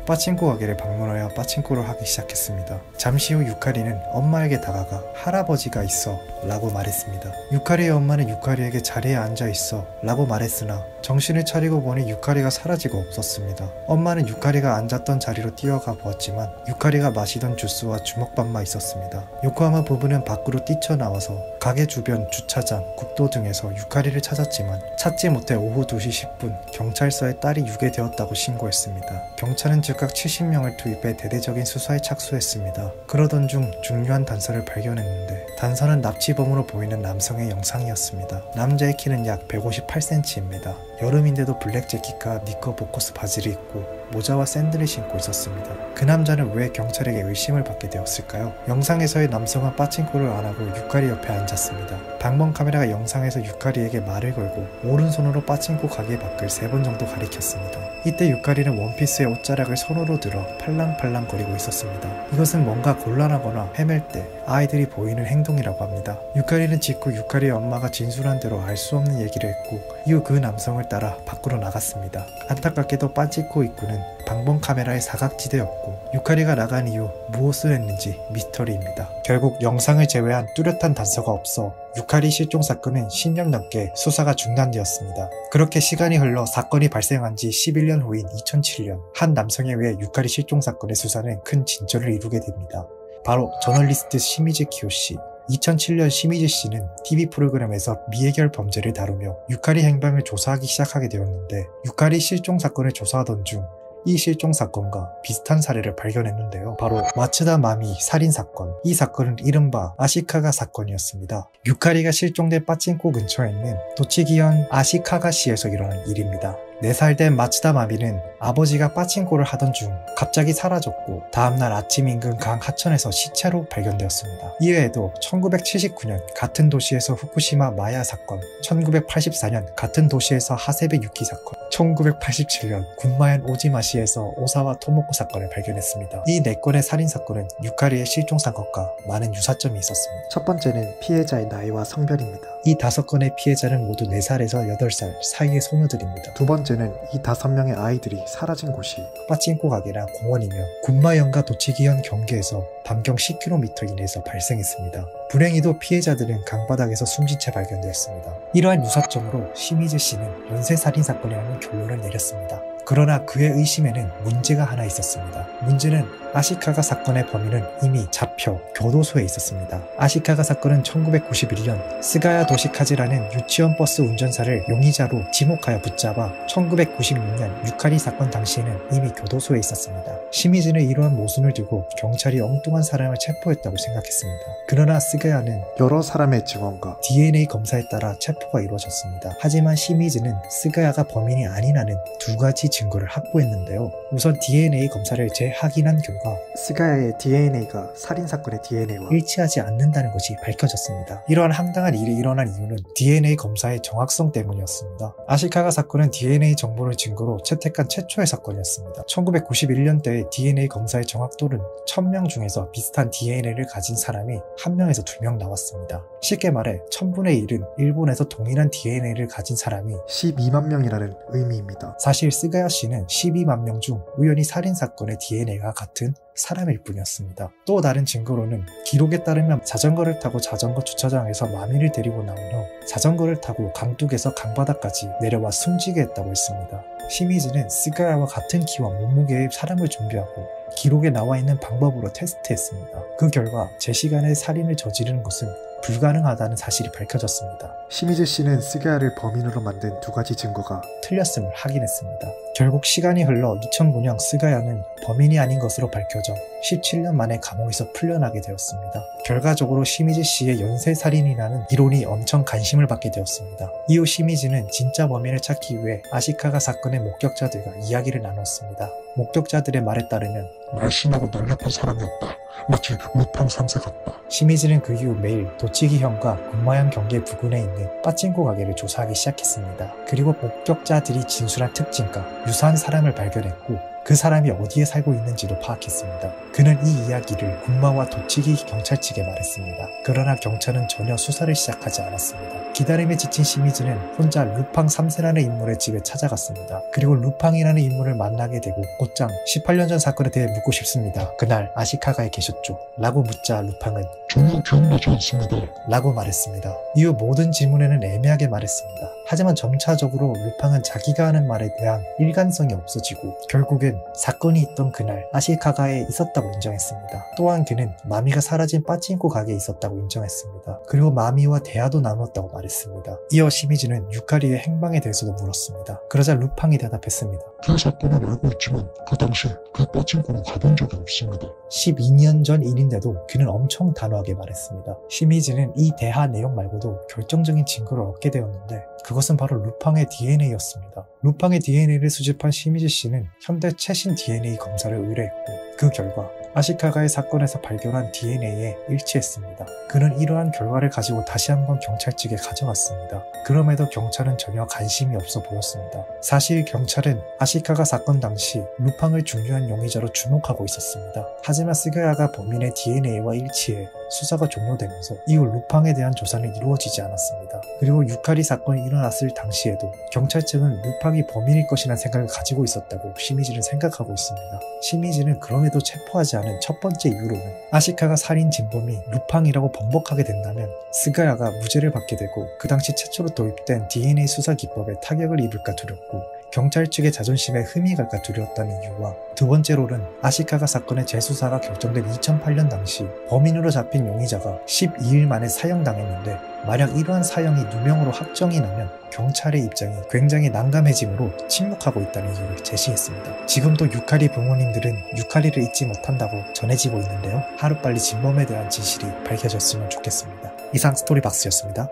빠친코 가게를 방문하여 빠친코를 하기 시작했습니다. 잠시 후 유카리는 엄마에게 다가가 할아버지가 있어 라고 말했습니다. 유카리의 엄마는 유카리에게 자리에 앉아 있어 라고 말했으나 정신을 차리고 보니 유카리가 사라지고 없었습니다. 엄마는 유카리가 앉았던 자리로 뛰어가 보았지만 유카리가 마시던 주스와 주먹밥만 있었습니다. 요코하마 부부는 밖으로 뛰쳐나와서 가게 주변 주차장, 국도 등에서 유카리를 찾았지만 찾지 못해 오후 2시 10분 경찰서에 딸이 유괴되었다고 신고했습니다. 경찰은 즉각 70명을 투입해 대대적인 수사에 착수했습니다. 그러던 중 중요한 단서를 발견했는데 단서는 납치범으로 보이는 남성의 영상이었습니다. 남자의 키는 약 158cm입니다. 여름인데도 블랙 재킷과 니커 보커스 바지를 입고 모자와 샌들을 신고 있었습니다. 그 남자는 왜 경찰에게 의심을 받게 되었을까요? 영상에서의 남성은 빠친코를 안 하고 유카리 옆에 앉았습니다. 방범 카메라가 영상에서 유카리에게 말을 걸고 오른손으로 빠친코 가게 밖을 3번 정도 가리켰습니다. 이때 유카리는 원피스의 옷자락을 손으로 들어 팔랑팔랑거리고 있었습니다. 이것은 뭔가 곤란하거나 헤맬 때 아이들이 보이는 행동이라고 합니다. 유카리는 직후 유카리의 엄마가 진술한 대로 알 수 없는 얘기를 했고 이후 그 남성을 따라 밖으로 나갔습니다. 안타깝게도 빠찌코 입구는 방범 카메라의 사각지대였고 유카리가 나간 이후 무엇을 했는지 미스터리입니다. 결국 영상을 제외한 뚜렷한 단서가 없어 유카리 실종 사건은 10년 넘게 수사가 중단되었습니다. 그렇게 시간이 흘러 사건이 발생한 지 11년 후인 2007년 한 남성에 의해 유카리 실종 사건의 수사는 큰 진전을 이루게 됩니다. 바로 저널리스트 시미즈 키요시. 2007년 시미즈 씨는 TV 프로그램에서 미해결 범죄를 다루며 유카리 행방을 조사하기 시작하게 되었는데 유카리 실종 사건을 조사하던 중 이 실종 사건과 비슷한 사례를 발견했는데요. 바로 마츠다 마미 살인사건. 이 사건은 이른바 아시카가 사건이었습니다. 유카리가 실종된 빠친코 근처에 있는 도치기현 아시카가시에서 일어난 일입니다. 4살 된 마츠다 마미는 아버지가 빠친코를 하던 중 갑자기 사라졌고 다음날 아침 인근 강 하천에서 시체로 발견되었습니다. 이외에도 1979년 같은 도시에서 후쿠시마 마야 사건, 1984년 같은 도시에서 하세베 유키 사건, 1987년 군마현 오지마시에서 오사와 토모코 사건을 발견했습니다. 이 4건의 살인사건은 유카리의 실종 사건과 많은 유사점이 있었습니다. 첫 번째는 피해자의 나이와 성별입니다. 이 5건의 피해자는 모두 4살에서 8살 사이의 소녀들입니다. 두 번째는 이 5명의 아이들이 사라진 곳이 빠친코 가게나 공원이며 군마현과 도치기현 경계에서 반경 10km 이내에서 발생했습니다. 불행히도 피해자들은 강바닥에서 숨진 채 발견되었습니다. 이러한 유사점으로 시미즈 씨는 연쇄살인사건이라는 결론을 내렸습니다. 그러나 그의 의심에는 문제가 하나 있었습니다. 문제는 아시카가 사건의 범인은 이미 잡혀 교도소에 있었습니다. 아시카가 사건은 1991년 스가야 도시카즈라는 유치원 버스 운전사를 용의자로 지목하여 붙잡아 1996년 유카리 사건 당시에는 이미 교도소에 있었습니다. 시미즈는 이러한 모순을 두고 경찰이 엉뚱한 사람을 체포했다고 생각했습니다. 그러나 스가야는 여러 사람의 증언과 DNA 검사에 따라 체포가 이루어졌습니다. 하지만 시미즈는 스가야가 범인이 아니라는 2가지 증거를 확보했는데요. 우선 DNA 검사를 재확인한 결과 스가야의 DNA가 살인사건의 DNA와 일치하지 않는다는 것이 밝혀졌습니다. 이러한 황당한 일이 일어난 이유는 DNA 검사의 정확성 때문이었습니다. 아시카가 사건은 DNA 정보를 증거로 채택한 최초의 사건이었습니다. 1991년대의 DNA 검사의 정확도는 1000명 중에서 비슷한 DNA를 가진 사람이 1명에서 2명 나왔습니다. 쉽게 말해 1000분의 1은 일본에서 동일한 DNA를 가진 사람이 12만 명이라는 의미입니다. 사실 스가야 씨는 12만 명 중 우연히 살인사건의 DNA가 같은 사람일 뿐이었습니다. 또 다른 증거로는 기록에 따르면 자전거를 타고 자전거 주차장에서 마미를 데리고 나온 후 자전거를 타고 강둑에서 강바닥까지 내려와 숨지게 했다고 했습니다. 시미즈는 스가야와 같은 키와 몸무게의 사람을 준비하고 기록에 나와 있는 방법으로 테스트했습니다. 그 결과 제 시간에 살인을 저지르는 것은 불가능하다는 사실이 밝혀졌습니다. 시미즈 씨는 스가야를 범인으로 만든 2가지 증거가 틀렸음을 확인했습니다. 결국 시간이 흘러 2009년 스가야는 범인이 아닌 것으로 밝혀져 17년 만에 감옥에서 풀려나게 되었습니다. 결과적으로 시미즈 씨의 연쇄살인이라는 이론이 엄청 관심을 받게 되었습니다. 이후 시미즈는 진짜 범인을 찾기 위해 아시카가 사건의 목격자들과 이야기를 나눴습니다. 목격자들의 말에 따르면 날씬하고 날렵한 사람이었다. 마치 루팡 3세 같다. 시미즈는 그 이후 매일 도치기현과 군마현 경계 부근에 있는 빠친코 가게를 조사하기 시작했습니다. 그리고 목격자들이 진술한 특징과 유사한 사람을 발견했고 그 사람이 어디에 살고 있는지도 파악했습니다. 그는 이 이야기를 군마와 도치기 경찰 측에 말했습니다. 그러나 경찰은 전혀 수사를 시작하지 않았습니다. 기다림에 지친 시미즈는 혼자 루팡 3세라는 인물의 집에 찾아갔습니다. 그리고 루팡이라는 인물을 만나게 되고 곧장 18년 전 사건에 대해 묻고 싶습니다. 그날 아시카가에 계셨죠? 라고 묻자 루팡은 전혀 기억나지 않습니다. 라고 말했습니다. 이후 모든 질문에는 애매하게 말했습니다. 하지만 점차적으로 루팡은 자기가 하는 말에 대한 일관성이 없어지고 결국엔 사건이 있던 그날 아시카가에 있었다고 인정했습니다. 또한 그는 마미가 사라진 빠친코 가게에 있었다고 인정했습니다. 그리고 마미와 대화도 나눴다고 말했습니다. 이어 시미즈는 유카리의 행방에 대해서도 물었습니다. 그러자 루팡이 대답했습니다. 그 사건은 알고 있지만 그 당시 그 빠친코는 가본 적이 없습니다. 12년 전 일인데도 그는 엄청 단호하게 말했습니다. 시미즈는 이 대화 내용 말고도 결정적인 증거를 얻게 되었는데 그것은 바로 루팡의 DNA였습니다. 루팡의 DNA를 수집한 시미즈 씨는 현대 최신 DNA 검사를 의뢰했고 그 결과 아시카가의 사건에서 발견한 DNA에 일치했습니다. 그는 이러한 결과를 가지고 다시 한번 경찰 측에 가져갔습니다. 그럼에도 경찰은 전혀 관심이 없어 보였습니다. 사실 경찰은 아시카가 사건 당시 루팡을 중요한 용의자로 주목하고 있었습니다. 하지만 스가야가 범인의 DNA와 일치해 수사가 종료되면서 이후 루팡에 대한 조사는 이루어지지 않았습니다. 그리고 유카리 사건이 일어났을 당시에도 경찰 측은 루팡이 범인일 것이라는 생각을 가지고 있었다고 시미즈는 생각하고 있습니다. 시미즈는 그럼에도 체포하지 않은 첫 번째 이유로는 아시카가 살인 진범이 루팡이라고 번복하게 된다면 스가야가 무죄를 받게 되고 그 당시 최초로 도입된 DNA 수사 기법에 타격을 입을까 두렵고 경찰 측의 자존심에 흠이 갈까 두려웠다는 이유와 두 번째로는 아시카가 사건의 재수사가 결정된 2008년 당시 범인으로 잡힌 용의자가 12일 만에 사형당했는데 만약 이러한 사형이 누명으로 확정이 나면 경찰의 입장이 굉장히 난감해지므로 침묵하고 있다는 이유를 제시했습니다. 지금도 유카리 부모님들은 유카리를 잊지 못한다고 전해지고 있는데요. 하루빨리 진범에 대한 진실이 밝혀졌으면 좋겠습니다. 이상 스토리박스였습니다.